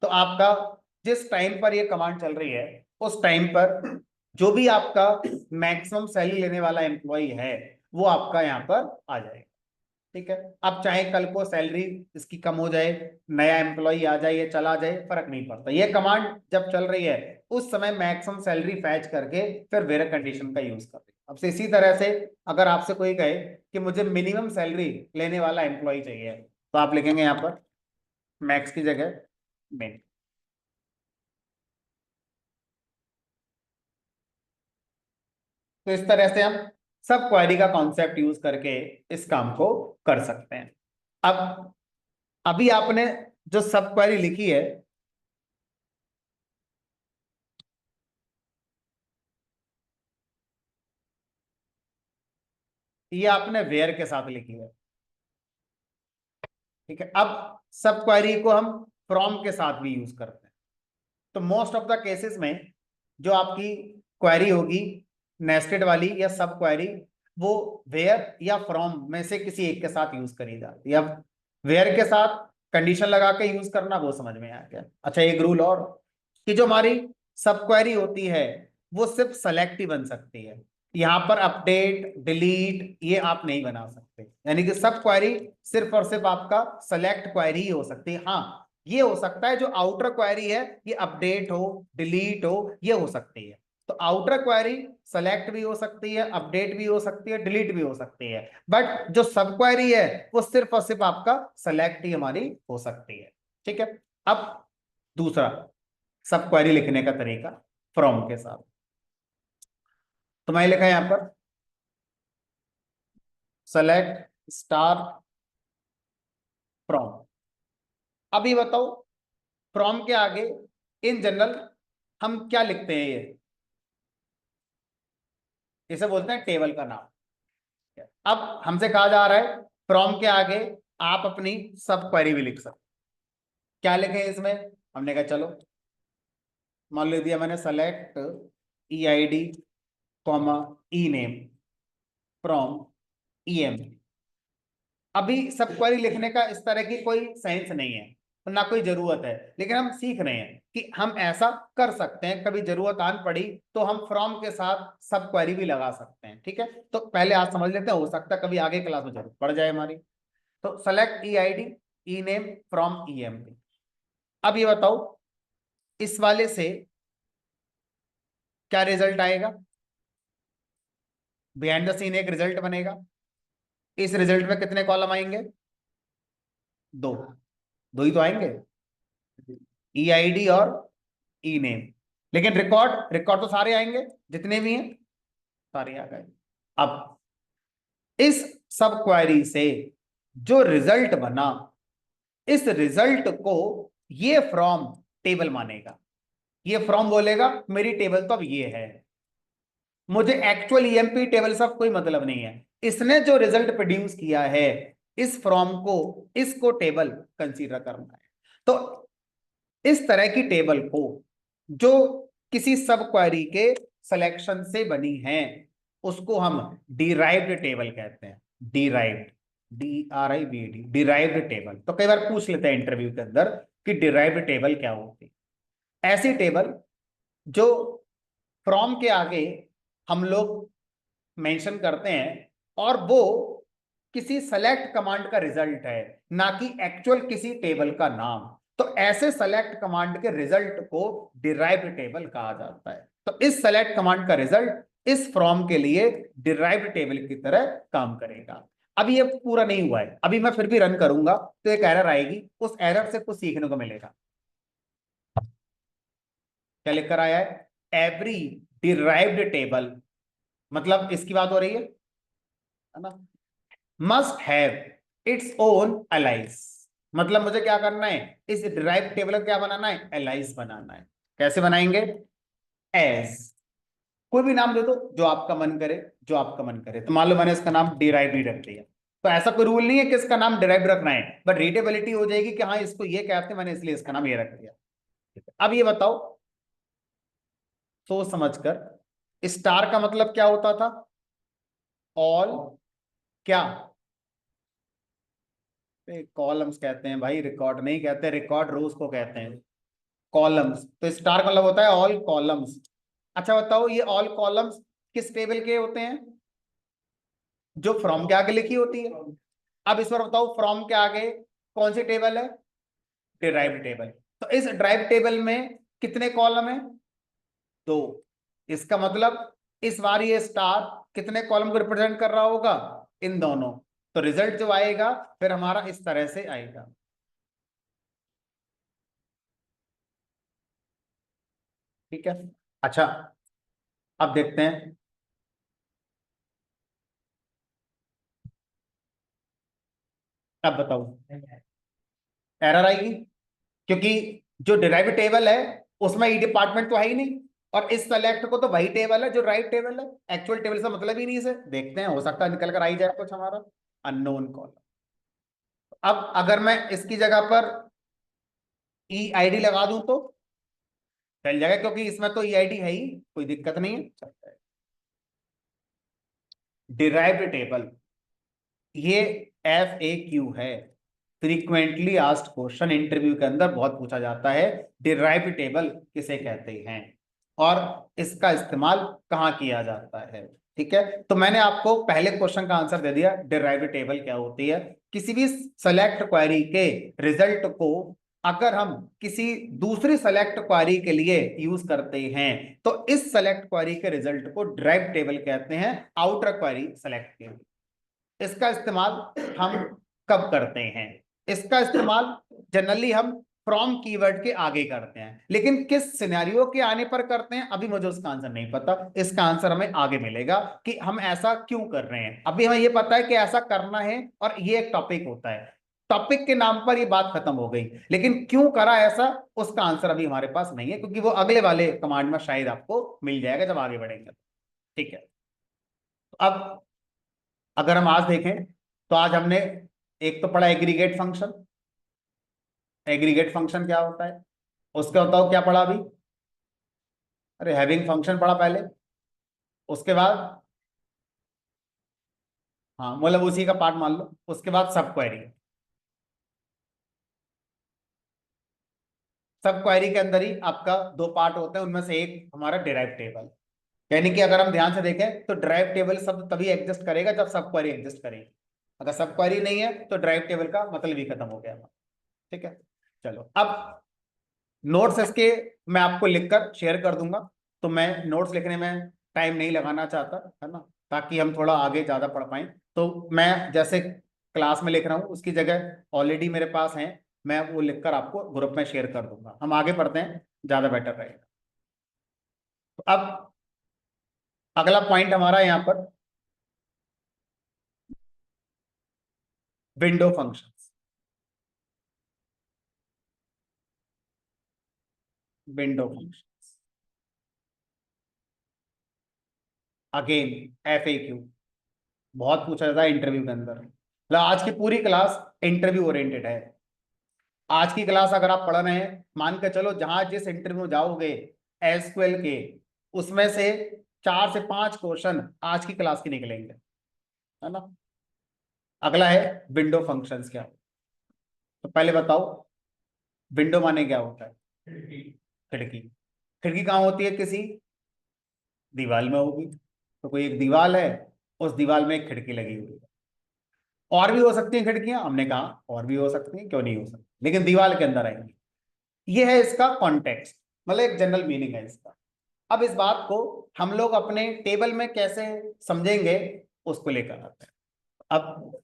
तो आपका जिस टाइम पर ये कमांड चल रही है उस टाइम पर जो भी आपका मैक्सिमम सैलरी लेने वाला एम्प्लॉय है वो आपका यहाँ पर आ जाएगा। ठीक है, अब चाहे कल को सैलरी इसकी कम हो जाए, नया एम्प्लॉय आ जाए या चला जाए, फर्क नहीं पड़ता। ये कमांड जब चल रही है उस समय मैक्सिमम सैलरी फैच करके फिर वेयर कंडीशन का यूज कर रही है। अब से इसी तरह से अगर आपसे कोई कहे कि मुझे मिनिमम सैलरी लेने वाला एम्प्लॉय चाहिए तो आप लिखेंगे यहाँ पर मैक्स की जगह मिन। तो इस तरह से हम सब क्वेरी का कॉन्सेप्ट यूज करके इस काम को कर सकते हैं। अब अभी आपने जो सब क्वेरी लिखी है ये आपने वेयर के साथ लिखी है। ठीक है, अब सब क्वेरी को हम फ्रॉम के साथ भी यूज करते हैं। तो मोस्ट ऑफ द केसेस में जो आपकी क्वेरी होगी नेस्टेड वाली या सब क्वेरी, वो वेयर या फ्रॉम में से किसी एक के साथ यूज करी जाती है। अब वेयर के साथ कंडीशन लगा के यूज करना वो समझ में आ गया। अच्छा, एक रूल और, कि जो हमारी सब क्वेरी होती है वो सिर्फ सेलेक्ट ही बन सकती है, यहाँ पर अपडेट डिलीट ये आप नहीं बना सकते। यानी कि सब क्वेरी सिर्फ और सिर्फ आपका सेलेक्ट क्वेरी ही हो सकती है। हाँ, ये हो सकता है जो आउटर क्वेरी है ये अपडेट हो डिलीट हो ये हो सकती है। तो आउटर क्वेरी सेलेक्ट भी हो सकती है, अपडेट भी हो सकती है, डिलीट भी हो सकती है, बट जो सब क्वेरी है वो सिर्फ और सिर्फ आपका सेलेक्ट ही हमारी हो सकती है। ठीक है। अब दूसरा सब क्वेरी लिखने का तरीका, दूसरा सब क्वेरी लिखने का तरीका फ्रॉम के साथ। तो मैं लिखा है यहां पर सेलेक्ट स्टार फ्रॉम। अभी बताओ फ्रॉम के आगे इन जनरल हम क्या लिखते हैं, ये इसे बोलते हैं टेबल का नाम। अब हमसे कहा जा रहा है फ्रॉम के आगे आप अपनी सब क्वेरी भी लिख सकते। क्या लिखे इसमें, हमने कहा चलो मान लिख दिया मैंने select E I D comma E name from E M. अभी सब क्वेरी लिखने का इस तरह की कोई सेंस नहीं है, ना कोई जरूरत है, लेकिन हम सीख रहे हैं कि हम ऐसा कर सकते हैं, कभी जरूरत आन पड़ी तो हम फ्रॉम के साथ सब क्वेरी भी लगा सकते हैं। ठीक है, तो पहले आज समझ लेते हैं, हो सकता है कभी आगे क्लास में जरूरत पड़ जाए हमारी। तो select E I D E name from E M P. अब ये बताओ इस वाले से क्या रिजल्ट आएगा, बिहाइंड द सीन एक रिजल्ट बनेगा। इस रिजल्ट में कितने कॉलम आएंगे, दो, दो ही तो आएंगे, ई आई डी और ई नेम। लेकिन रिकॉर्ड रिकॉर्ड तो सारे आएंगे, जितने भी हैं सारे आ गए। अब इस सब क्वेरी से जो रिजल्ट बना, इस रिजल्ट को ये फ्रॉम टेबल मानेगा। ये फ्रॉम बोलेगा मेरी टेबल तो अब ये है, मुझे एक्चुअल ईएमपी टेबल से कोई मतलब नहीं है, इसने जो रिजल्ट प्रोड्यूस किया है इस फ्रॉम को, इसको टेबल कंसीडर करना है। तो इस तरह की टेबल को जो किसी सब क्वेरी के सिलेक्शन से बनी है उसको हम डिराइव्ड टेबल कहते हैं। Derived, DRIVD, derived table. तो कई बार पूछ लेते हैं इंटरव्यू के अंदर कि डिराइव्ड टेबल क्या होती है। ऐसी टेबल जो फ्रॉम के आगे हम लोग मेंशन करते हैं और वो किसी सेलेक्ट कमांड का रिजल्ट है, ना कि एक्चुअल किसी टेबल का नाम। तो ऐसे सेलेक्ट कमांड के रिजल्ट को डिराइव्ड टेबल कहा जाता है। तो इस सेलेक्ट कमांड का रिजल्ट इस फ्रॉम के लिए डिराइव्ड टेबल की तरह काम करेगा। अभी ये पूरा नहीं हुआ है, अभी मैं फिर भी रन करूंगा तो एक एरर आएगी, उस एरर से कुछ सीखने को मिलेगा। क्या लिखकर आया है, एवरी डिराइव्ड टेबल, मतलब इसकी बात हो रही है ना, must have its own alias. मतलब मुझे क्या करना है, इस डिराइव टेबल का क्या बनाना है, एलाइस बनाना है। कैसे बनाएंगे, एज, कोई भी नाम दे दो जो आपका मन करे, जो आपका मन करे। तो मान लो मैंने इसका नाम डिराइव ही रख दिया, तो ऐसा कोई रूल नहीं है कि इसका नाम डिराइव रखना है, बट रीडेबिलिटी हो जाएगी कि हाँ इसको ये कहते हैं, मैंने इसलिए इसका नाम ये रख दिया। अब ये बताओ सोच समझकर, स्टार का मतलब क्या होता था, ऑल, क्या कॉलम्स कहते हैं भाई, रिकॉर्ड नहीं कहते, रिकॉर्ड रोज को कहते हैं कॉलम्स। तो स्टार का मतलब होता है ऑल कॉलम्स। अच्छा बताओ ये ऑल कॉलम्स किस टेबल के होते हैं, जो फ्रॉम के आगे लिखी होती है। अब इस बार बताओ फ्रॉम के आगे कौन सी टेबल है, डिराइव्ड टेबल। तो इस ड्राइव टेबल में कितने कॉलम है, दो। इसका मतलब इस बार ये स्टार कितने कॉलम को रिप्रेजेंट कर रहा होगा, इन दोनों। तो रिजल्ट जो आएगा फिर हमारा इस तरह से आएगा। ठीक है, अच्छा अब देखते हैं, अब बताओ एरर आएगी क्योंकि जो डिराइव टेबल है उसमें ई डिपार्टमेंट तो है ही नहीं, और इस सेलेक्ट को तो वही टेबल है जो राइट टेबल है, एक्चुअल टेबल से मतलब ही नहीं। इसे देखते हैं, हो सकता है निकल कर आई जाए कुछ हमारा अननोन कॉलम। अब अगर मैं इसकी जगह पर ई आई डी लगा दूं तो चल जाएगा, क्योंकि इसमें तो ई आई डी है ही, कोई दिक्कत नहीं है, चलता है। डिराइव्ड टेबल, ये FAQ है, फ्रीक्वेंटली आस्क्ड क्वेश्चन, इंटरव्यू के अंदर बहुत पूछा जाता है, डिराइव्ड टेबल किसे कहते हैं और इसका इस्तेमाल कहाँ किया जाता है। ठीक है, तो मैंने आपको पहले क्वेश्चन का आंसर दे दिया, डिराइव्ड टेबल क्या होती है। किसी भी सेलेक्ट क्वेरी के रिजल्ट को अगर हम किसी दूसरी सेलेक्ट क्वेरी के लिए यूज करते हैं तो इस सेलेक्ट क्वेरी के रिजल्ट को डिराइव्ड टेबल कहते हैं, आउटर क्वेरी सेलेक्ट के। इसका इस्तेमाल हम कब करते हैं, इसका इस्तेमाल जनरली हम फ्रॉम कीवर्ड के आगे करते हैं, लेकिन किस सिनेरियो के आने पर करते हैं अभी मुझे उसका आंसर नहीं पता। इसका आंसर हमें आगे मिलेगा कि हम ऐसा क्यों कर रहे हैं। अभी हमें ये पता है कि ऐसा करना है और ये एक टॉपिक होता है, टॉपिक के नाम पर ये बात खत्म हो गई, लेकिन क्यों करा ऐसा उसका आंसर अभी हमारे पास नहीं है, क्योंकि वो अगले वाले कमांड में शायद आपको मिल जाएगा जब आगे बढ़ेंगे। ठीक है, तो अब अगर हम आज देखें तो आज हमने एक तो पढ़ा एग्रीगेट फंक्शन। एग्रीगेट फंक्शन क्या होता है उसके बताओ, क्या पढ़ा अभी? अरे हैविंग फंक्शन पढ़ा पहले, उसके बाद हाँ मतलब उसी का पार्ट मान लो, उसके बाद सब क्वेरी। सब क्वेरी के अंदर ही आपका दो पार्ट होते हैं, उनमें से एक हमारा डिराइव टेबल। यानी कि अगर हम ध्यान से देखें तो ड्राइव टेबल शब्द तभी एग्जिस्ट करेगा जब सब क्वेरी एग्जिस्ट करेगी। अगर सब क्वेरी नहीं है तो ड्राइव टेबल का मतलब ही खत्म हो गया। ठीक है, चलो अब नोट्स इसके मैं आपको लिखकर शेयर कर दूंगा, तो मैं नोट्स लिखने में टाइम नहीं लगाना चाहता है ना, ताकि हम थोड़ा आगे ज्यादा पढ़ पाए। तो मैं जैसे क्लास में लिख रहा हूँ उसकी जगह ऑलरेडी मेरे पास है, मैं वो लिखकर आपको ग्रुप में शेयर कर दूंगा। हम आगे पढ़ते हैं, ज्यादा बेटर रहेगा। तो अब अगला पॉइंट हमारा यहाँ पर window functions. Window functions again FAQ बहुत पूछा जाता है इंटरव्यू के अंदर, मतलब आज की पूरी क्लास इंटरव्यू ओरिएंटेड है। आज की क्लास अगर आप पढ़ रहे हैं, मान के चलो जहां जिस इंटरव्यू में जाओगे SQL के, उसमें से 4 से 5 क्वेश्चन आज की क्लास के निकलेंगे, है ना। अगला है विंडो फंक्शंस क्या। तो पहले बताओ विंडो माने क्या होता है? खिड़की। खिड़की कहाँ होती है? किसी दीवार में होगी, तो कोई एक दीवार है, उस दीवार में एक खिड़की लगी हुई है। और भी हो सकती हैं खिड़कियां, हमने कहा और भी हो सकती हैं, क्यों नहीं हो सकती, लेकिन दीवार के अंदर आएंगी। ये है इसका कॉन्टेक्स्ट, मतलब एक जनरल मीनिंग है इसका। अब इस बात को हम लोग अपने टेबल में कैसे समझेंगे उसको लेकर आते हैं। अब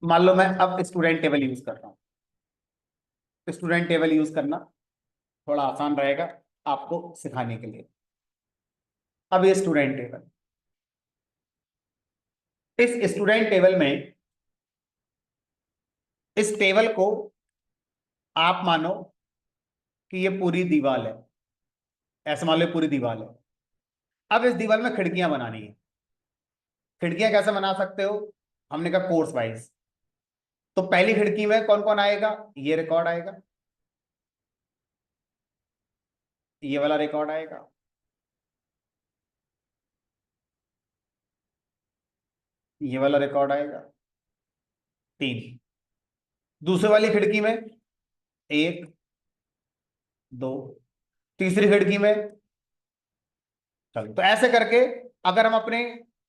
मान लो मैं अब स्टूडेंट टेबल यूज कर रहा हूँ। स्टूडेंट टेबल यूज करना थोड़ा आसान रहेगा आपको सिखाने के लिए। अब ये स्टूडेंट टेबल, इस स्टूडेंट टेबल में, इस टेबल को आप मानो कि ये पूरी दीवार है, ऐसे मान लो पूरी दीवार है। अब इस दीवार में खिड़कियां बनानी है। खिड़कियां कैसे बना सकते हो? हमने कहा कोर्स वाइज। तो पहली खिड़की में कौन कौन आएगा? ये रिकॉर्ड आएगा, ये वाला रिकॉर्ड आएगा, ये वाला रिकॉर्ड आएगा। 3। दूसरे वाली खिड़की में 1 2। तीसरी खिड़की में, चलो तो ऐसे करके अगर हम अपने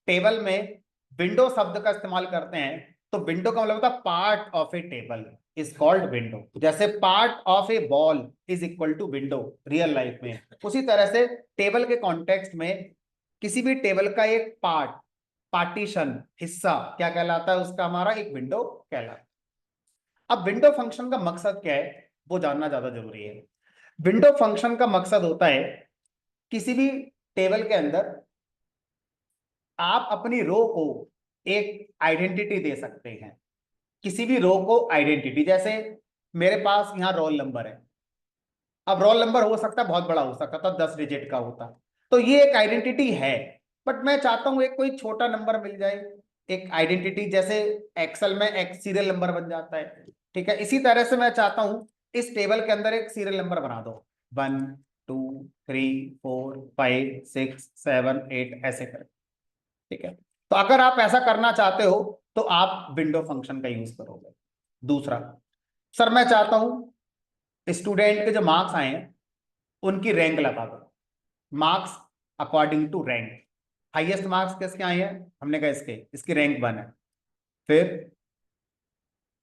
टेबल में विंडो शब्द का इस्तेमाल करते हैं तो विंडो का मतलब होता है part of a table is called window. जैसे part of a ball is equal to window real life में, उसी तरह से टेबल के कॉन्टेक्स्ट में किसी भी टेबल का एक पार्ट, पार्टीशन, हिस्सा क्या कहलाता है? उसका हमारा एक विंडो कहलाता है। अब विंडो फंक्शन का मकसद क्या है वो जानना ज्यादा जरूरी है। विंडो फंक्शन का मकसद होता है किसी भी टेबल के अंदर आप अपनी रो को एक आइडेंटिटी दे सकते हैं। किसी भी रो को आइडेंटिटी, जैसे मेरे पास यहाँ रोल नंबर है। अब रोल नंबर हो सकता है बहुत बड़ा, हो सकता था 10 डिजिट का होता, तो ये एक आइडेंटिटी है। बट मैं चाहता हूं एक कोई छोटा नंबर मिल जाए, एक आइडेंटिटी, जैसे एक्सेल में एक सीरियल नंबर बन जाता है। ठीक है, इसी तरह से मैं चाहता हूं इस टेबल के अंदर एक सीरियल नंबर बना दो, 1 2 3 4 5 6 7 8 ऐसे कर। ठीक है, तो अगर आप ऐसा करना चाहते हो तो आप विंडो फंक्शन का यूज करोगे। दूसरा, सर मैं चाहता हूं स्टूडेंट के जो मार्क्स आए हैं उनकी रैंक लगा दो, marks according to rank. Highest marks किसके आए हैं? हमने कहा इसके, इसकी रैंक 1 है। फिर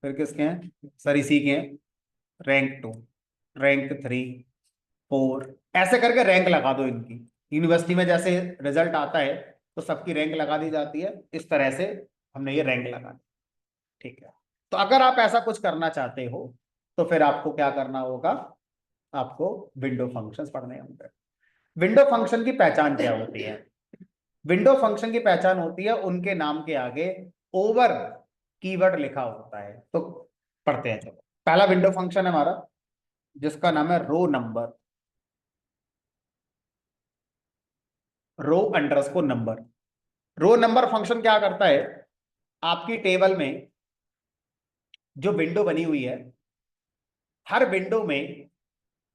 फिर किसके हैं? सर इसी के हैं, रैंक 2, रैंक 3 4, ऐसे करके रैंक लगा दो इनकी। यूनिवर्सिटी में जैसे रिजल्ट आता है तो सबकी रैंक लगा दी जाती है, इस तरह से हमने ये रैंक लगा दी। ठीक है, तो अगर आप ऐसा कुछ करना चाहते हो तो फिर आपको क्या करना होगा, आपको विंडो फंक्शंस पढ़ने होंगे। विंडो फंक्शन की पहचान क्या होती है? विंडो फंक्शन की पहचान होती है उनके नाम के आगे ओवर कीवर्ड लिखा होता है। तो पढ़ते हैं, चलो। पहला विंडो फंक्शन है हमारा जिसका नाम है row number, row underscore number. Row number function क्या करता है, आपकी टेबल में जो विंडो बनी हुई है, हर विंडो में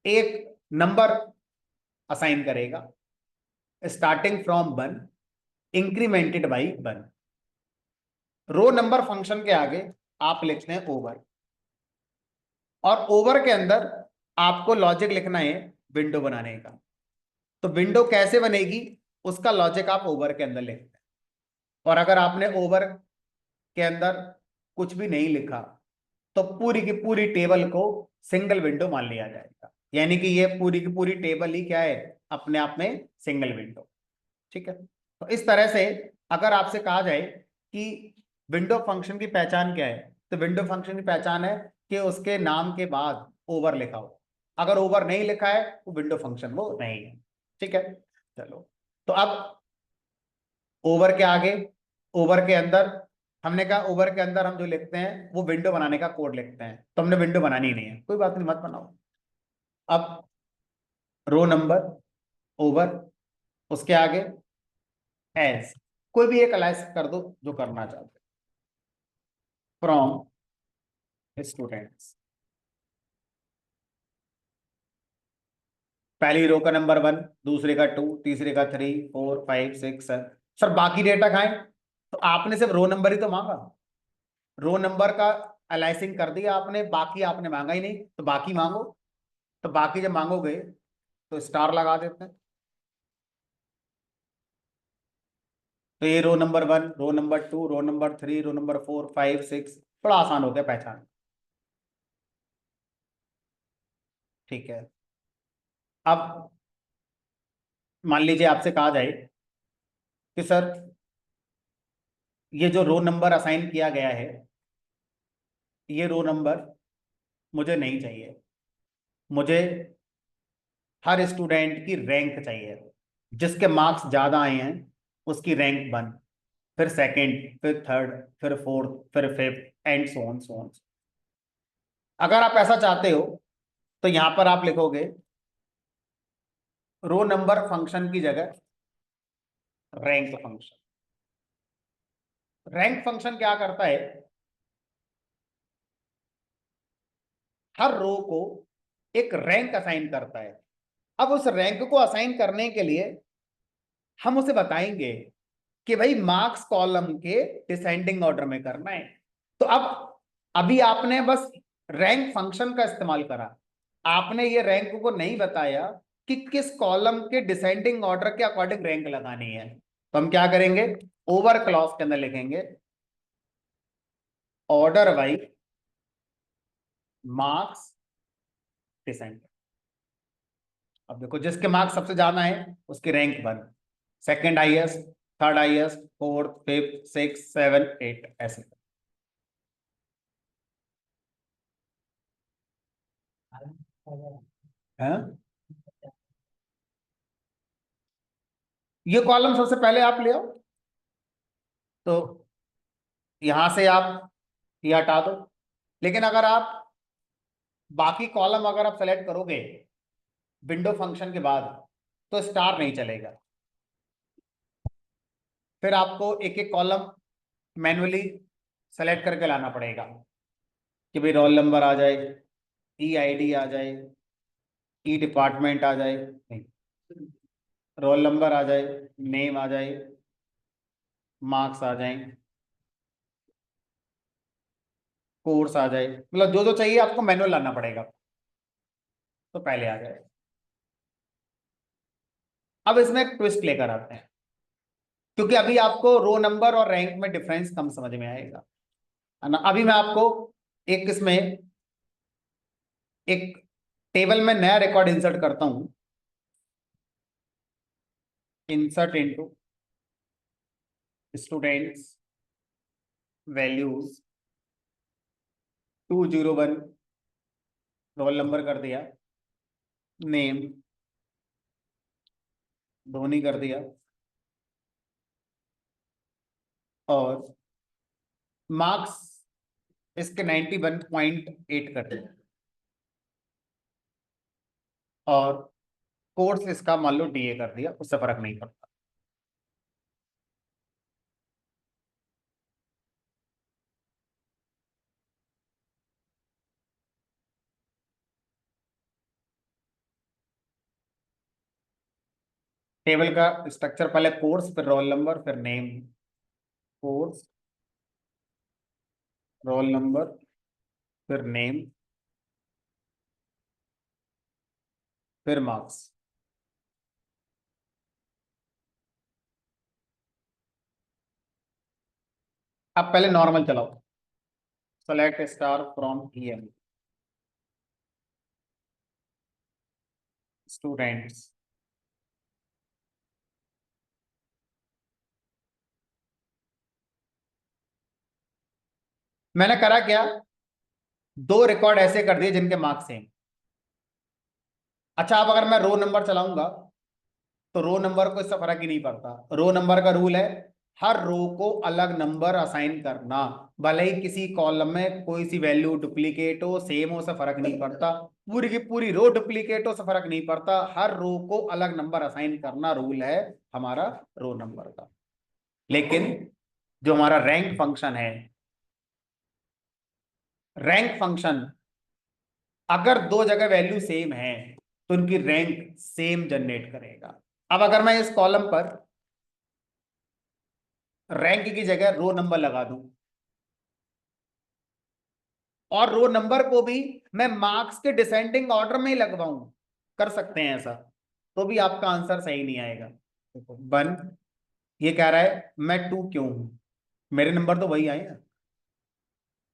एक नंबर असाइन करेगा, starting from 1, incremented by 1। Row number function के आगे आप लिखते हैं ओवर, और ओवर के अंदर आपको लॉजिक लिखना है विंडो बनाने का। तो विंडो कैसे बनेगी उसका लॉजिक आप ओवर के अंदर लिखते हैं। और अगर आपने ओवर के अंदर कुछ भी नहीं लिखा तो पूरी की पूरी टेबल को सिंगल विंडो मान लिया जाएगा, यानी कि ये पूरी की पूरी टेबल ही क्या है, अपने आप में सिंगल विंडो। ठीक है, तो इस तरह से अगर आपसे कहा जाए कि विंडो फंक्शन की पहचान क्या है, तो विंडो फंक्शन की पहचान है कि उसके नाम के बाद ओवर लिखा हो। अगर ओवर नहीं लिखा है तो विंडो फंक्शन वो नहीं है। ठीक है, चलो। तो अब ओवर के आगे, ओवर के अंदर, हमने कहा ओवर के अंदर हम जो लिखते हैं वो विंडो बनाने का कोड लिखते हैं, तो हमने विंडो बनानी ही नहीं है, कोई बात नहीं, मत बनाओ। अब रो नंबर ओवर, उसके आगे एज, कोई भी एक अलाइस कर दो जो करना चाहते, फ्रॉम स्टूडेंट्स। पहली रो का नंबर 1, दूसरे का 2, तीसरे का 3, 4, 5, 6, 7। सर बाकी डेटा खाएं, तो आपने सिर्फ रो नंबर ही तो मांगा, रो नंबर का अलाइसिंग कर दिया आपने, बाकी आपने मांगा ही नहीं, तो बाकी मांगो। तो बाकी जब मांगोगे तो स्टार लगा देते हैं। तो ये row number 1, row number 2, row number 3, row number 4, 5, 6, बड़ा आसान हो गया पहचान। ठीक है, अब मान लीजिए आपसे कहा जाए कि सर ये जो रो नंबर असाइन किया गया है, ये रो नंबर मुझे नहीं चाहिए, मुझे हर स्टूडेंट की रैंक चाहिए, जिसके मार्क्स ज्यादा आए हैं उसकी रैंक 1, फिर सेकंड, फिर थर्ड, फिर फोर्थ, फिर fifth, and so on so on. अगर आप ऐसा चाहते हो तो यहां पर आप लिखोगे रो नंबर फंक्शन की जगह रैंक फंक्शन। रैंक फंक्शन क्या करता है, हर रो को एक रैंक असाइन करता है। अब उस रैंक को असाइन करने के लिए हम उसे बताएंगे कि भाई मार्क्स कॉलम के डिसेंडिंग ऑर्डर में करना है। तो अब अभी आपने बस रैंक फंक्शन का इस्तेमाल करा, आपने ये रैंक को नहीं बताया कि किस कॉलम के डिसेंडिंग ऑर्डर के अकॉर्डिंग रैंक लगानी है। तो हम क्या करेंगे, ओवर क्लॉज के अंदर लिखेंगे ऑर्डर बाई मार्क्स डिसेंड। अब देखो जिसके मार्क्स सबसे ज्यादा है उसकी rank 1, second highest, third highest, fourth, fifth, six, seven, eight, ऐसे। हाँ? ये कॉलम सबसे पहले आप ले आओ, तो यहां से आप ये हटा दो। लेकिन अगर आप बाकी कॉलम अगर आप सेलेक्ट करोगे विंडो फंक्शन के बाद तो स्टार नहीं चलेगा, फिर आपको एक एक कॉलम मैन्युअली सेलेक्ट करके लाना पड़ेगा कि भाई रोल नंबर आ जाए, ई आईडी आ जाए, ई डिपार्टमेंट आ जाए, नहीं, रोल नंबर आ जाए, नेम आ जाए, मार्क्स आ जाए, कोर्स आ जाए, मतलब जो जो चाहिए आपको मैनुअल लाना पड़ेगा। तो पहले आ जाए। अब इसमें एक ट्विस्ट लेकर आते हैं, क्योंकि अभी आपको रो नंबर और रैंक में डिफरेंस कम समझ में आएगा, है ना। अभी मैं आपको एक इसमें एक टेबल में नया रिकॉर्ड इंसर्ट करता हूं, insert into students values 201 roll number कर दिया, नेम धोनी कर दिया, और मार्क्स इसके 91.8 कर दिया, और कोर्स इसका मान लो डीए कर दिया, उससे फर्क नहीं पड़ता। टेबल का स्ट्रक्चर पहले कोर्स, फिर रोल नंबर, फिर नेम, कोर्स, रोल नंबर, फिर नेम, फिर मार्क्स। अब पहले नॉर्मल चलाओ, select star from EM, students. मैंने करा क्या, दो रिकॉर्ड ऐसे कर दिए जिनके मार्क्स सेम। अच्छा, अब अगर मैं रो नंबर चलाऊंगा तो रो नंबर को इससे फर्क ही नहीं पड़ता। रो नंबर का रूल है, हर रो को अलग नंबर असाइन करना, भले ही किसी कॉलम में कोई सी वैल्यू डुप्लीकेट हो, सेम हो, से फर्क नहीं पड़ता। पूरी की पूरी रो डुप्लीकेट हो, से फर्क नहीं पड़ता, हर रो को अलग नंबर असाइन करना रूल है हमारा रो नंबर का। लेकिन जो हमारा रैंक फंक्शन है, रैंक फंक्शन अगर दो जगह वैल्यू सेम है तो उनकी रैंक सेम जनरेट करेगा। अब अगर मैं इस कॉलम पर रैंक की जगह रो नंबर लगा दूं, और रो नंबर को भी मैं मार्क्स के डिसेंडिंग ऑर्डर में ही लगवाऊं, कर सकते हैं ऐसा, तो भी आपका आंसर सही नहीं आएगा। देखो 1, ये कह रहा है मैं 2 क्यों हूं, मेरे नंबर तो वही आए हैं,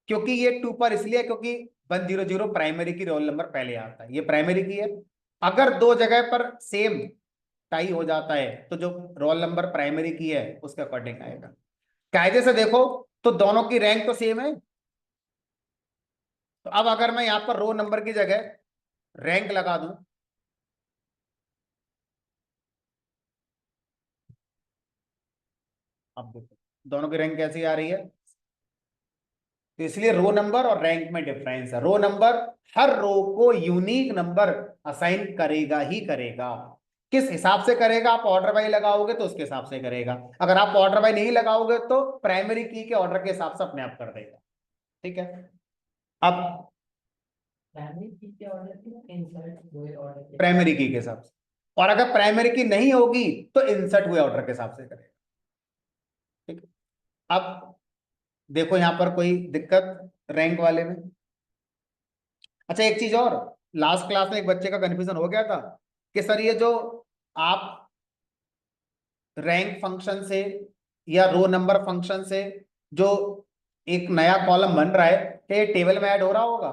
क्योंकि ये 2 पर इसलिए क्योंकि 100 प्राइमरी की रोल नंबर पहले आता है, ये प्राइमरी की है। अगर दो जगह पर सेम टाई हो जाता है तो जो रोल नंबर प्राइमरी की है उसके अकॉर्डिंग आएगा। कायदे से देखो तो दोनों की रैंक तो सेम है। तो अब अगर मैं यहां पर रो नंबर की जगह रैंक लगा दूं, अब देखो दोनों की रैंक कैसी आ रही है। तो इसलिए रो नंबर और रैंक में डिफरेंस है। रो नंबर हर रो को यूनिक नंबर असाइन करेगा ही करेगा। किस हिसाब से करेगा, आप ऑर्डर बाई लगाओगे तो उसके हिसाब से करेगा, अगर आप ऑर्डर बाई नहीं लगाओगे तो प्राइमरी की के ऑर्डर के हिसाब से अपने आप कर देगा। ठीक है। अब प्राइमरी की के हिसाब से, और अगर प्राइमरी की नहीं होगी तो इंसर्ट हुए ऑर्डर के हिसाब से करेगा। ठीक है। अब देखो यहां पर कोई दिक्कत रैंक वाले में। अच्छा, एक चीज और, लास्ट क्लास में एक बच्चे का कंफ्यूजन हो गया था कि सर ये जो आप रैंक फंक्शन से या रो नंबर फंक्शन से जो एक नया कॉलम बन रहा है, क्या ये टेबल में ऐड हो रहा होगा,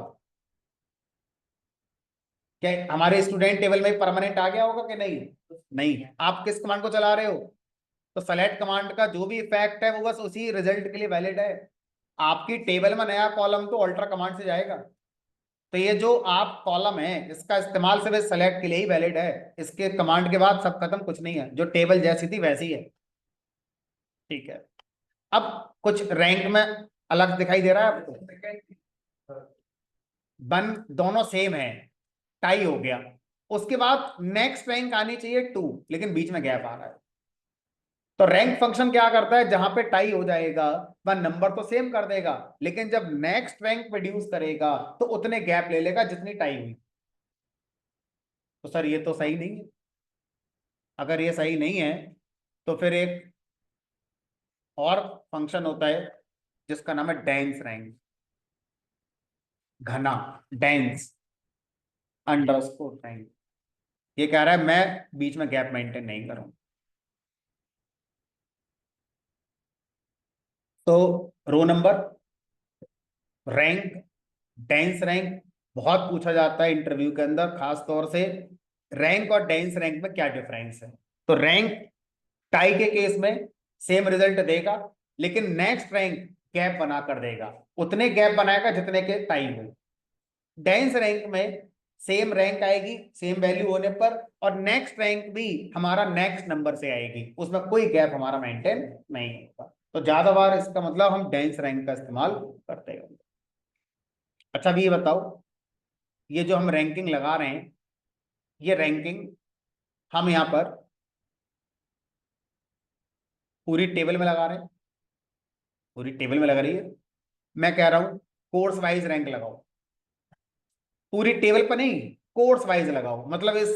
क्या हमारे स्टूडेंट टेबल में परमानेंट आ गया होगा कि नहीं? नहीं। आप किस कमांड को चला रहे हो? तो सेलेक्ट कमांड का जो भी इफेक्ट है वो बस उसी रिजल्ट के लिए वैलिड है। आपकी टेबल में नया कॉलम तो अल्टर कमांड से जाएगा। तो ये जो आप कॉलम है इसका इस्तेमाल सिर्फ सेलेक्ट के लिए ही वैलिड है, इसके कमांड के बाद सब खत्म, कुछ नहीं है, जो टेबल जैसी थी वैसी है। ठीक है। अब कुछ रैंक में अलग दिखाई दे रहा है आपको, वन दोनों सेम है, टाई हो गया, उसके बाद नेक्स्ट रैंक आनी चाहिए 2, लेकिन बीच में गैप आ रहा है। तो रैंक फंक्शन क्या करता है, जहां पे टाई हो जाएगा वह नंबर तो सेम कर देगा, लेकिन जब नेक्स्ट रैंक प्रोड्यूस करेगा तो उतने गैप ले लेगा जितनी टाई हुई। तो सर ये तो सही नहीं है। अगर ये सही नहीं है तो फिर एक और फंक्शन होता है जिसका नाम है डेंस रैंक, घना, डेंस अंडरस्कोर रैंक। ये कह रहा है मैं बीच में गैप मेंटेन नहीं करूं। तो row number, rank, dense rank बहुत पूछा जाता है इंटरव्यू के अंदर, खास तौर से रैंक और डेंस रैंक में क्या डिफरेंस है। तो रैंक टाई के केस में सेम रिजल्ट देगा, लेकिन नेक्स्ट रैंक गैप बना कर देगा, उतने गैप बनाएगा जितने के टाइम हो। डेंस रैंक में सेम रैंक आएगी सेम वैल्यू होने पर, और नेक्स्ट रैंक भी हमारा नेक्स्ट नंबर से आएगी, उसमें कोई गैप हमारा मेंटेन नहीं होगा। तो ज्यादा बार इसका मतलब हम डेंस रैंक का इस्तेमाल करते हैं। अच्छा अभी ये बताओ, ये जो हम रैंकिंग लगा रहे हैं, ये रैंकिंग हम यहां पर पूरी टेबल में लगा रहे हैं, पूरी टेबल में लगा रही है। मैं कह रहा हूं कोर्स वाइज रैंक लगाओ, पूरी टेबल पर नहीं, कोर्स वाइज लगाओ। मतलब इस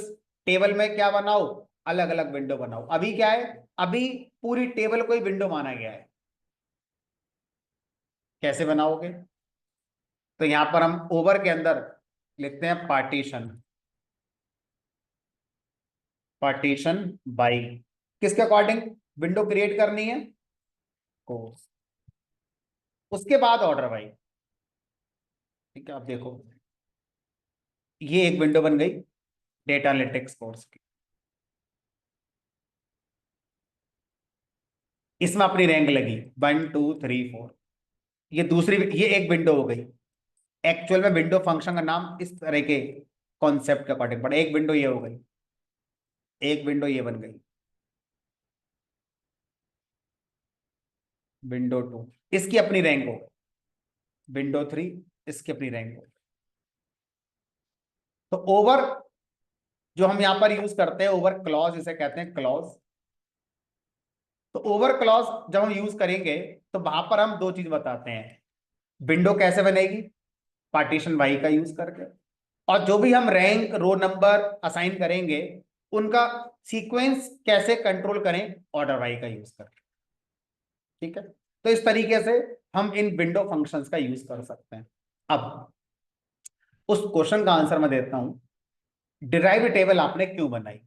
टेबल में क्या बनाओ, अलग अलग विंडो बनाओ। अभी क्या है, अभी पूरी टेबल को ही विंडो माना गया है। कैसे बनाओगे, तो यहां पर हम ओवर के अंदर लिखते हैं पार्टीशन, पार्टीशन बाई, किसके अकॉर्डिंग विंडो क्रिएट करनी है, कोर्स। उसके बाद ऑर्डर बाई। ठीक है, आप देखो ये एक विंडो बन गई डेटा एनालिटिक्स कोर्स की, इसमें अपनी रैंक लगी 1 2 3 4। ये दूसरी, ये एक विंडो हो गई। एक्चुअल में विंडो फंक्शन का नाम इस तरह के कॉन्सेप्ट के अकॉर्डिंग पड़ा। एक विंडो ये हो गई, एक विंडो ये बन गई, विंडो 2, इसकी अपनी रैंक हो, विंडो 3 इसकी अपनी रैंक हो। तो ओवर जो हम यहां पर यूज करते हैं, ओवर क्लॉज इसे कहते हैं, क्लॉज। तो ओवर क्लॉज जब हम यूज करेंगे तो वहां पर हम दो चीज बताते हैं, विंडो कैसे बनेगी, पार्टीशन वाई का यूज करके, और जो भी हम रैंक रो नंबर असाइन करेंगे उनका सीक्वेंस कैसे कंट्रोल करें, ऑर्डर वाई का यूज करके। ठीक है, तो इस तरीके से हम इन विंडो फंक्शंस का यूज कर सकते हैं। अब उस क्वेश्चन का आंसर मैं देता हूं, डिराइव टेबल आपने क्यों बनाई।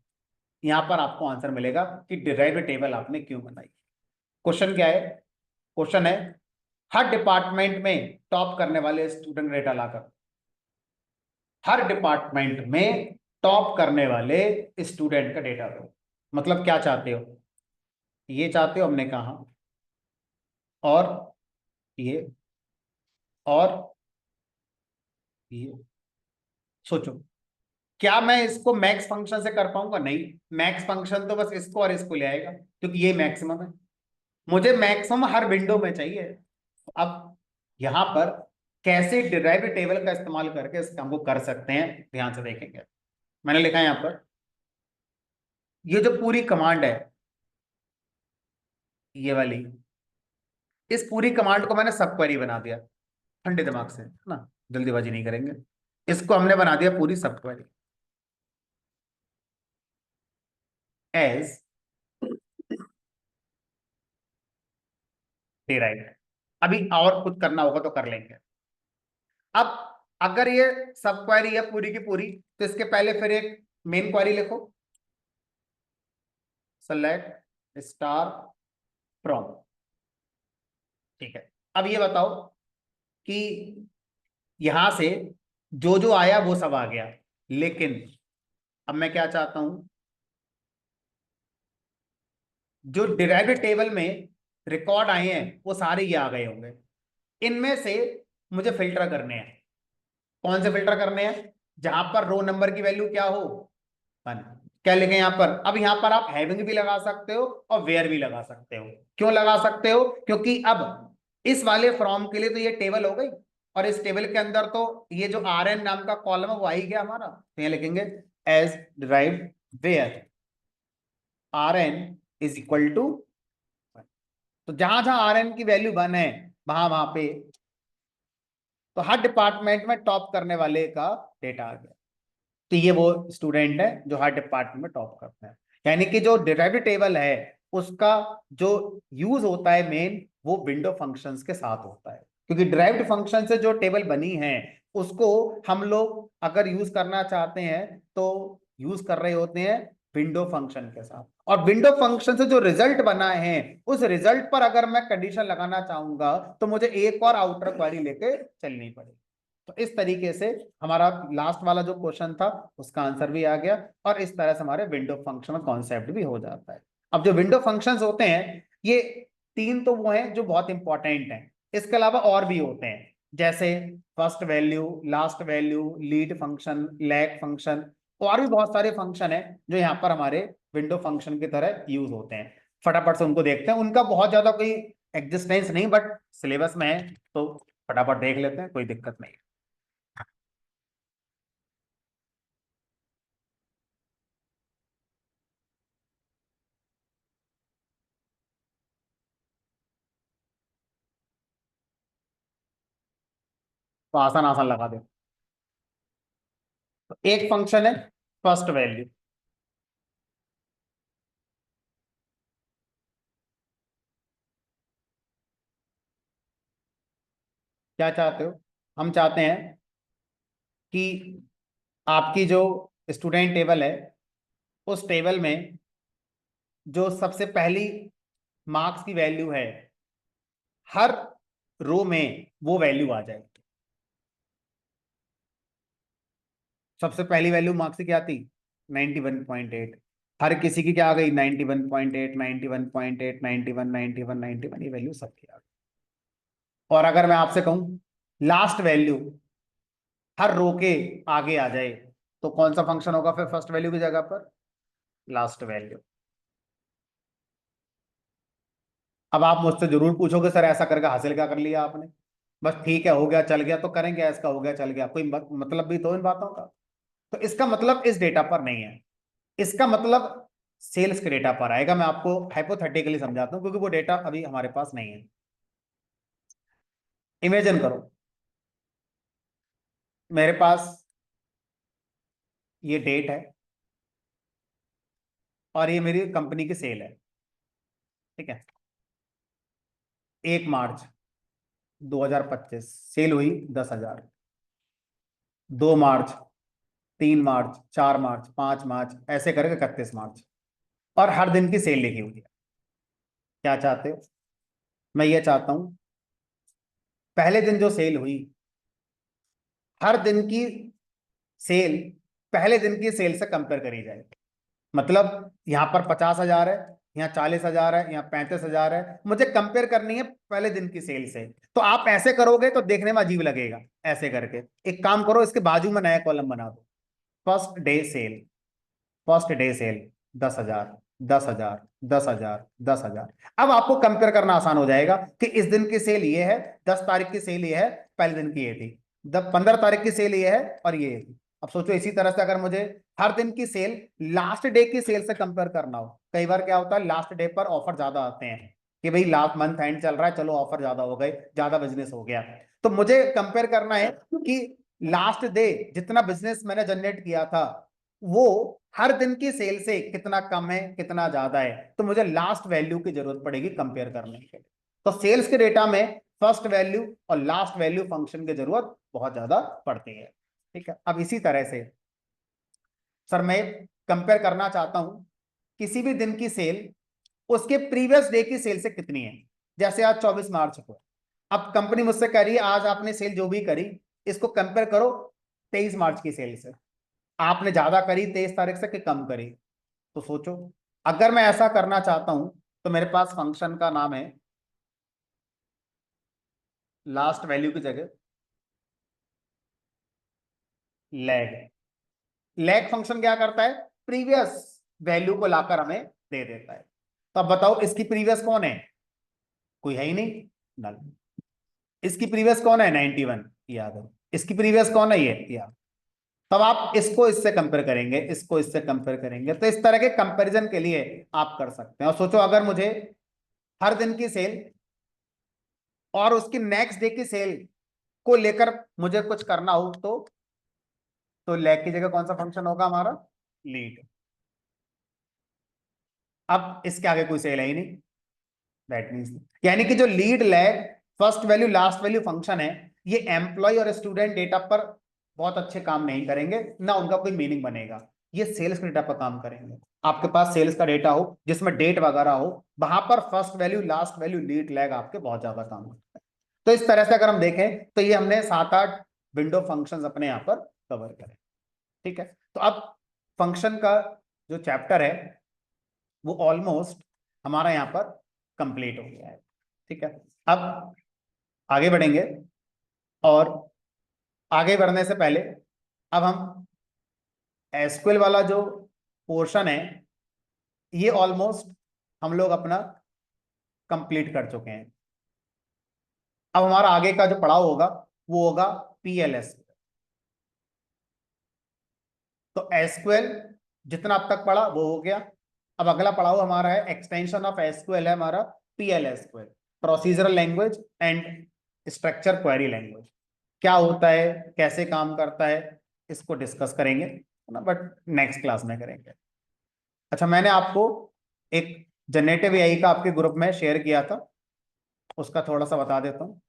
यहां पर आपको आंसर मिलेगा कि डिराइव टेबल आपने क्यों बनाई। क्वेश्चन क्या है, क्वेश्चन है हर डिपार्टमेंट में टॉप करने वाले स्टूडेंट डेटा लाकर, हर डिपार्टमेंट में टॉप करने वाले स्टूडेंट का डेटा दो। मतलब क्या चाहते हो, ये चाहते हो हमने कहा, और ये, और ये, सोचो क्या मैं इसको मैक्स फंक्शन से कर पाऊंगा, नहीं। मैक्स फंक्शन तो बस इसको और इसको ले आएगा क्योंकि ये मैक्सिमम है, मुझे मैक्सिमम हर विंडो में चाहिए। अब यहां पर कैसे डिराइव टेबल का इस्तेमाल करके इस काम को कर सकते हैं, ध्यान से देखेंगे। मैंने लिखा है यहां पर, ये जो पूरी कमांड है ये वाली, इस पूरी कमांड को मैंने सब क्वेरी बना दिया ठंडे दिमाग से, है ना, जल्दीबाजी नहीं करेंगे। इसको हमने बना दिया पूरी सब क्वेरी एज डिराइव्ड। अभी और कुछ करना होगा तो कर लेंगे। अब अगर ये सब क्वेरी है पूरी की पूरी, तो इसके पहले फिर एक मेन क्वेरी लिखो, सेलेक्ट स्टार फ्रॉम। ठीक है, अब ये बताओ कि यहां से जो जो आया वो सब आ गया, लेकिन अब मैं क्या चाहता हूं, जो डिराइव्ड टेबल में रिकॉर्ड आए हैं वो सारे ये आ गए होंगे, इनमें से मुझे फिल्टर करने हैं। कौन से फिल्टर करने हैं, जहां पर रो नंबर की वैल्यू क्या हो, 1। क्या लिखें यहां पर, अब यहां पर आप हैविंग भी लगा सकते हो और वेयर भी लगा सकते हो। क्यों लगा सकते हो, क्योंकि अब इस वाले फ्रॉम के लिए तो ये टेबल हो गई, और इस टेबल के अंदर तो ये जो आर एन नाम का कॉलम है वो आ ही गया हमारा, तो यहां लिखेंगे as derived where R N is equal to, तो जहां जहां आर एन की वैल्यू 1 है वहां वहां पे, तो हर डिपार्टमेंट में टॉप करने वाले का डेटा आ गया। तो ये वो स्टूडेंट है जो हर डिपार्टमेंट में टॉप करता है। यानी कि जो डिराइव्ड टेबल है उसका जो यूज होता है मेन, वो विंडो फंक्शंस के साथ होता है, क्योंकि डिराइव्ड फंक्शन से जो टेबल बनी है उसको हम लोग अगर यूज करना चाहते हैं तो यूज कर रहे होते हैं विंडो फंक्शन के साथ। और विंडो फंक्शन से जो रिजल्ट बना है उस रिजल्ट पर अगर मैं कंडीशन लगाना चाहूंगा तो मुझे एक और आउटर क्वेरी लेके चलनी पड़ेगी। तो इस तरीके से हमारा लास्ट वाला जो क्वेश्चन था उसका आंसर भी आ गया, और इस तरह से हमारे विंडो फंक्शन कॉन्सेप्ट भी हो जाता है। अब जो विंडो फंक्शंस होते हैं ये तीन तो वो हैं जो बहुत इंपॉर्टेंट हैं। इसके अलावा और भी होते हैं, जैसे first value, last value, lead function, lag function, और भी बहुत सारे फंक्शन है जो यहाँ पर हमारे विंडो फंक्शन की तरह यूज होते हैं। फटाफट से उनको देखते हैं, उनका बहुत ज्यादा कोई एग्जिस्टेंस नहीं, बट सिलेबस में है तो फटाफट देख लेते हैं, कोई दिक्कत नहीं। तो आसान आसान लगा दे। तो एक फंक्शन है फर्स्ट वैल्यू। क्या चाहते हो? हम चाहते हैं कि आपकी जो स्टूडेंट टेबल है, उस टेबल में जो सबसे पहली मार्क्स की वैल्यू है, हर रो में वो वैल्यू आ जाए। सबसे पहली वैल्यू मार्क्स की क्या थी? 91.8। हर किसी की क्या आ गई? 91.8, 91.8, 91, 91, 91, ये वैल्यू सबकी आ गई। और अगर मैं आपसे कहूं लास्ट वैल्यू हर रो के आगे आ जाए, तो कौन सा फंक्शन होगा फिर फर्स्ट वैल्यू की जगह पर? Last value. अब आप मुझसे जरूर पूछोगे सर ऐसा करके हासिल क्या कर लिया आपने? बस ठीक है, हो गया चल गया तो करेंगे, ऐसा हो गया चल गया, कोई मतलब भी तो इन बातों का? तो इसका मतलब इस डेटा पर नहीं है, इसका मतलब सेल्स के डेटा पर आएगा। मैं आपको हाइपोथेटिकली समझाता हूँ क्योंकि वो डेटा अभी हमारे पास नहीं है। इमेजिन करो मेरे पास ये डेट है और ये मेरी कंपनी की सेल है। ठीक है, 1 मार्च 2025 सेल हुई 10,000। 2 मार्च, 3 मार्च, 4 मार्च, 5 मार्च, ऐसे करके 31 मार्च, और हर दिन की सेल लिखी हुई है। क्या चाहते हो? मैं ये चाहता हूं पहले दिन जो सेल हुई, हर दिन की सेल पहले दिन की सेल से कंपेयर करी जाए। मतलब यहाँ पर 50,000 है, यहाँ 40,000 है, यहाँ 35,000 है, मुझे कंपेयर करनी है पहले दिन की सेल से। तो आप ऐसे करोगे तो देखने में अजीब लगेगा। ऐसे करके एक काम करो, इसके बाजू में नया कॉलम बना दो, first day sale. First day sale 10,000, 10,000, 10,000, 10,000। अब आपको कंपेयर करना आसान हो जाएगा कि इस दिन की सेल ये है, 10 तारीख की सेल ये है, पहले दिन की ये थी, 15 तारीख की सेल ये है, और ये थी। अब सोचो इसी तरह से अगर मुझे हर दिन की सेल लास्ट डे की सेल से कंपेयर करना हो, कई बार क्या होता है लास्ट डे पर ऑफर ज्यादा आते हैं कि भाई लास्ट मंथ एंड चल रहा है, चलो ऑफर ज्यादा हो गए, ज्यादा बिजनेस हो गया। तो मुझे कंपेयर करना है कि लास्ट डे जितना बिजनेस मैंने जनरेट किया था, वो हर दिन की सेल से कितना कम है, कितना ज्यादा है। तो मुझे लास्ट वैल्यू की जरूरत पड़ेगी कंपेयर करने के लिए। तो सेल्स के डेटा में फर्स्ट वैल्यू और लास्ट वैल्यू फंक्शन की जरूरत बहुत ज्यादा पड़ती है। ठीक है, अब इसी तरह से सर मैं कंपेयर करना चाहता हूं किसी भी दिन की सेल उसके प्रीवियस डे की सेल से कितनी है। जैसे आज 24 मार्च को, अब कंपनी मुझसे कह रही है आज आपने सेल जो भी करी, इसको कंपेयर करो 23 मार्च की सेल से। आपने ज्यादा करी 23 तारीख से कि कम करी? तो सोचो, अगर मैं ऐसा करना चाहता हूं तो मेरे पास फंक्शन का नाम है लास्ट वैल्यू की जगह लैग। लैग फंक्शन क्या करता है? प्रीवियस वैल्यू को लाकर हमें दे देता है। तो अब बताओ इसकी प्रीवियस कौन है? कोई है ही नहीं, नल। इसकी प्रीवियस कौन है? 91, याद है। इसकी प्रीवियस कौन है? ये याद। तब आप इसको इससे कंपेयर करेंगे, इसको इससे कंपेयर करेंगे, तो इस तरह के कंपैरिजन के लिए आप कर सकते हैं। और सोचो अगर मुझे हर दिन की सेल और उसकी नेक्स्ट डे की सेल को लेकर मुझे कुछ करना हो, तो लैग की जगह कौन सा फंक्शन होगा हमारा? लीड। अब इसके आगे कोई सेल है ही नहीं, दैट मींस, यानी कि जो lead lag first value last value function है, ये एम्प्लॉय और स्टूडेंट डेटा पर बहुत अच्छे काम नहीं करेंगे, ना उनका कोई मीनिंग बनेगा। ये सेल्स के डेटा पर काम करेंगे। आपके पास सेल्स का डेटा हो जिसमें डेट वगैरह हो, वहां पर first value last value lead lag आपके बहुत ज्यादा काम होता है। तो इस तरह से अगर हम देखें तो ये हमने 7-8 विंडो फंक्शंस अपने यहाँ पर कवर करें। ठीक है, तो अब फंक्शन का जो चैप्टर है वो ऑलमोस्ट हमारा यहाँ पर कंप्लीट हो गया है। ठीक है, अब आगे बढ़ेंगे, और आगे बढ़ने से पहले अब हम एसक्यूएल वाला जो पोर्शन है ये ऑलमोस्ट हम लोग अपना कंप्लीट कर चुके हैं। अब हमारा आगे का जो पड़ाव होगा वो होगा पीएलएस। तो एसक्यूएल जितना अब तक पढ़ा वो हो गया। अब अगला पड़ाव हमारा है एक्सटेंशन ऑफ एसक्यूएल, है हमारा पीएलएसक्यूएल, procedural language and structure query language. क्या होता है, कैसे काम करता है, इसको डिस्कस करेंगे ना, बट नेक्स्ट क्लास में करेंगे। अच्छा, मैंने आपको एक जनरेटिव एआई का आपके ग्रुप में शेयर किया था, उसका थोड़ा सा बता देता हूँ।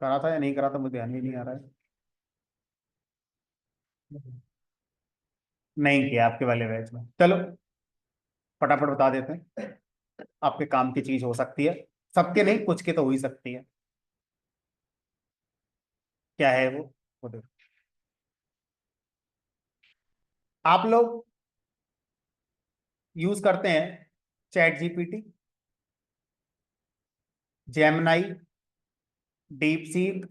करा था या नहीं करा था मुझे ध्यान ही नहीं आ रहा है। नहीं किया आपके वाले बैच में, चलो फटाफट बता देते हैं। आपके काम की चीज हो सकती है, सबके नहीं, कुछ के तो हो ही सकती है। क्या है वो देखो। आप लोग यूज करते हैं chat GPT, Gemini, deep seek,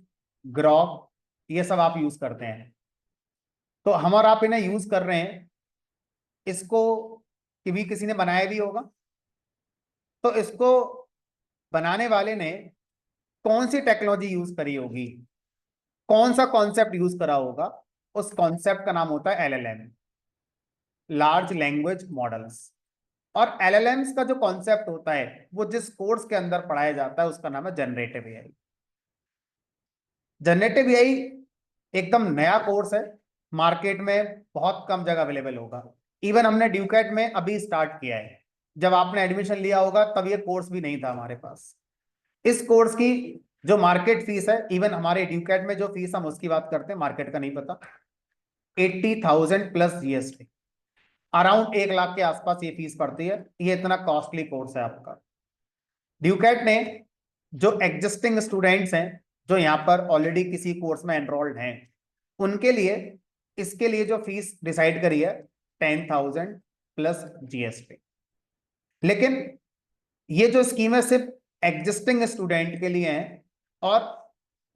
Grok, ये सब आप यूज करते हैं। तो हम और आप इन्हें यूज कर रहे हैं, इसको कभी किसी ने बनाया भी होगा। तो इसको बनाने वाले ने कौन सी टेक्नोलॉजी यूज करी होगी, कौन सा कॉन्सेप्ट यूज करा होगा, उस कॉन्सेप्ट का नाम होता है एलएलएम, लार्ज लैंग्वेज मॉडल्स। और एलएलएम्स का जो कॉन्सेप्ट होता है वो जिस कोर्स के अंदर पढ़ाया जाता है उसका नाम है जनरेटिव एआई। जनरेटिव एआई एकदम नया कोर्स है, मार्केट में बहुत कम जगह अवेलेबल होगा। इवन हमने ड्यूकेट में अभी स्टार्ट किया है, जब आपने एडमिशन लिया होगा तब ये कोर्स भी नहीं था हमारे पास। इस कोर्स की जो मार्केट फीस है, इवन हमारे ड्यूकेट में जो फीस हम उसकी बात करते हैं, मार्केट का नहीं पता, 80,000 प्लस जीएसटी, अराउंड 1 लाख के आसपास ये फीस पड़ती है। ये इतना कॉस्टली कोर्स है आपका। ड्यूकेट ने जो एग्जिस्टिंग स्टूडेंट्स हैं, जो यहाँ पर ऑलरेडी किसी कोर्स में एनरोल्ड हैं, उनके लिए इसके लिए जो फीस डिसाइड करी है 10,000 प्लस जीएसटी। लेकिन ये जो स्कीम है सिर्फ एग्जिस्टिंग स्टूडेंट के लिए है, और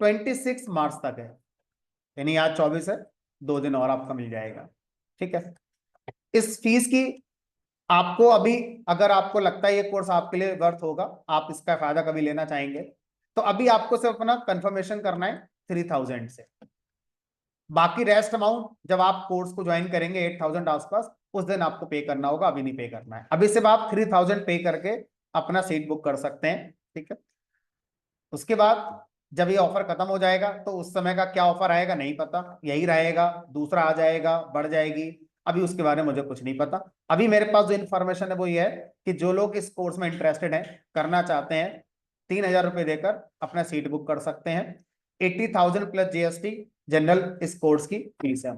26 मार्च तक है, यानी आज 24 है, 2 दिन और आपका मिल जाएगा। ठीक है, इस फीस की आपको अभी, अगर आपको लगता है ये कोर्स आपके लिए वर्थ होगा, आप इसका फायदा कभी लेना चाहेंगे, तो अभी आपको सिर्फ अपना कंफर्मेशन करना है 3,000 से। बाकी रेस्ट अमाउंट जब आप कोर्स को ज्वाइन करेंगे 8,000 आसपास, उस दिन आपको पे करना होगा, अभी नहीं पे करना है। अभी सिर्फ आप 3,000 पे करके अपना सीट बुक कर सकते हैं। ठीक है, उसके बाद जब ये ऑफर खत्म हो जाएगा तो उस समय का क्या ऑफर आएगा नहीं पता, यही रहेगा, दूसरा आ जाएगा, बढ़ जाएगी, अभी उसके बारे में मुझे कुछ नहीं पता। अभी मेरे पास जो इन्फॉर्मेशन है वो ये है कि जो लोग इस कोर्स में इंटरेस्टेड हैं, करना चाहते हैं, 3,000 रुपये देकर अपना सीट बुक कर सकते हैं। 80,000 प्लस जीएसटी जनरल इस कोर्स की फीस है।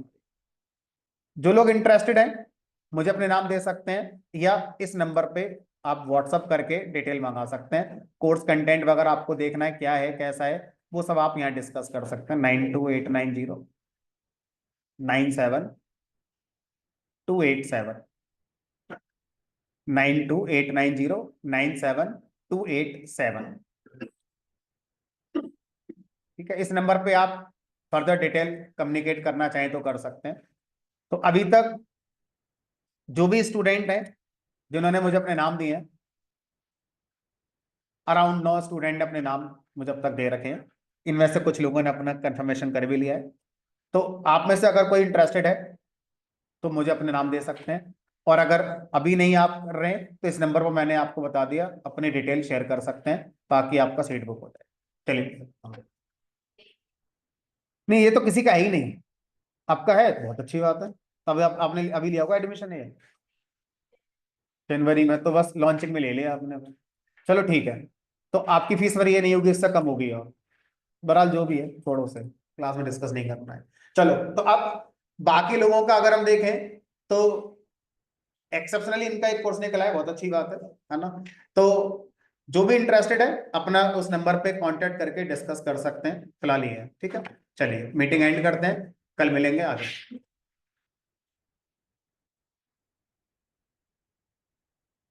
जो लोग इंटरेस्टेड हैं मुझे अपने नाम दे सकते हैं, या इस नंबर पे आप व्हाट्सअप करके डिटेल मंगा सकते हैं। कोर्स कंटेंट वगैरह आपको देखना है क्या है कैसा है, वो सब आप यहाँ डिस्कस कर सकते हैं। 9289097287, 9289097287। ठीक है, इस नंबर पे आप फर्दर डिटेल कम्युनिकेट करना चाहें तो कर सकते हैं। तो अभी तक जो भी स्टूडेंट हैं जिन्होंने मुझे अपने नाम दिए हैं, अराउंड 9 स्टूडेंट ने अपने नाम मुझे अब तक दे रखे हैं। इनमें से कुछ लोगों ने अपना कंफर्मेशन कर भी लिया है। तो आप में से अगर कोई इंटरेस्टेड है तो मुझे अपने नाम दे सकते हैं, और अगर अभी नहीं आप कर रहे हैं तो इस नंबर पर मैंने आपको बता दिया, अपनी डिटेल शेयर कर सकते हैं ताकि आपका सीट बुक हो जाए। चलिए, नहीं ये तो किसी का है ही नहीं, आपका है, बहुत अच्छी बात है। तब आपने अभी लिया होगा एडमिशन, है जनवरी में, तो बस लॉन्चिंग में ले लिया आपने। चलो ठीक है, तो आपकी फीस पर ये नहीं होगी, इससे कम होगी। और बहरहाल जो भी है छोड़ो, से क्लास में डिस्कस नहीं करना है। चलो, तो अब बाकी लोगों का अगर हम देखें तो एक्सेप्शनली इनका एक कोर्स निकला है, बहुत अच्छी बात है ना। तो जो भी इंटरेस्टेड है अपना उस नंबर पे कांटेक्ट करके डिस्कस कर सकते हैं। फिलहाल ये है, ठीक है। चलिए मीटिंग एंड करते हैं, कल मिलेंगे आगे।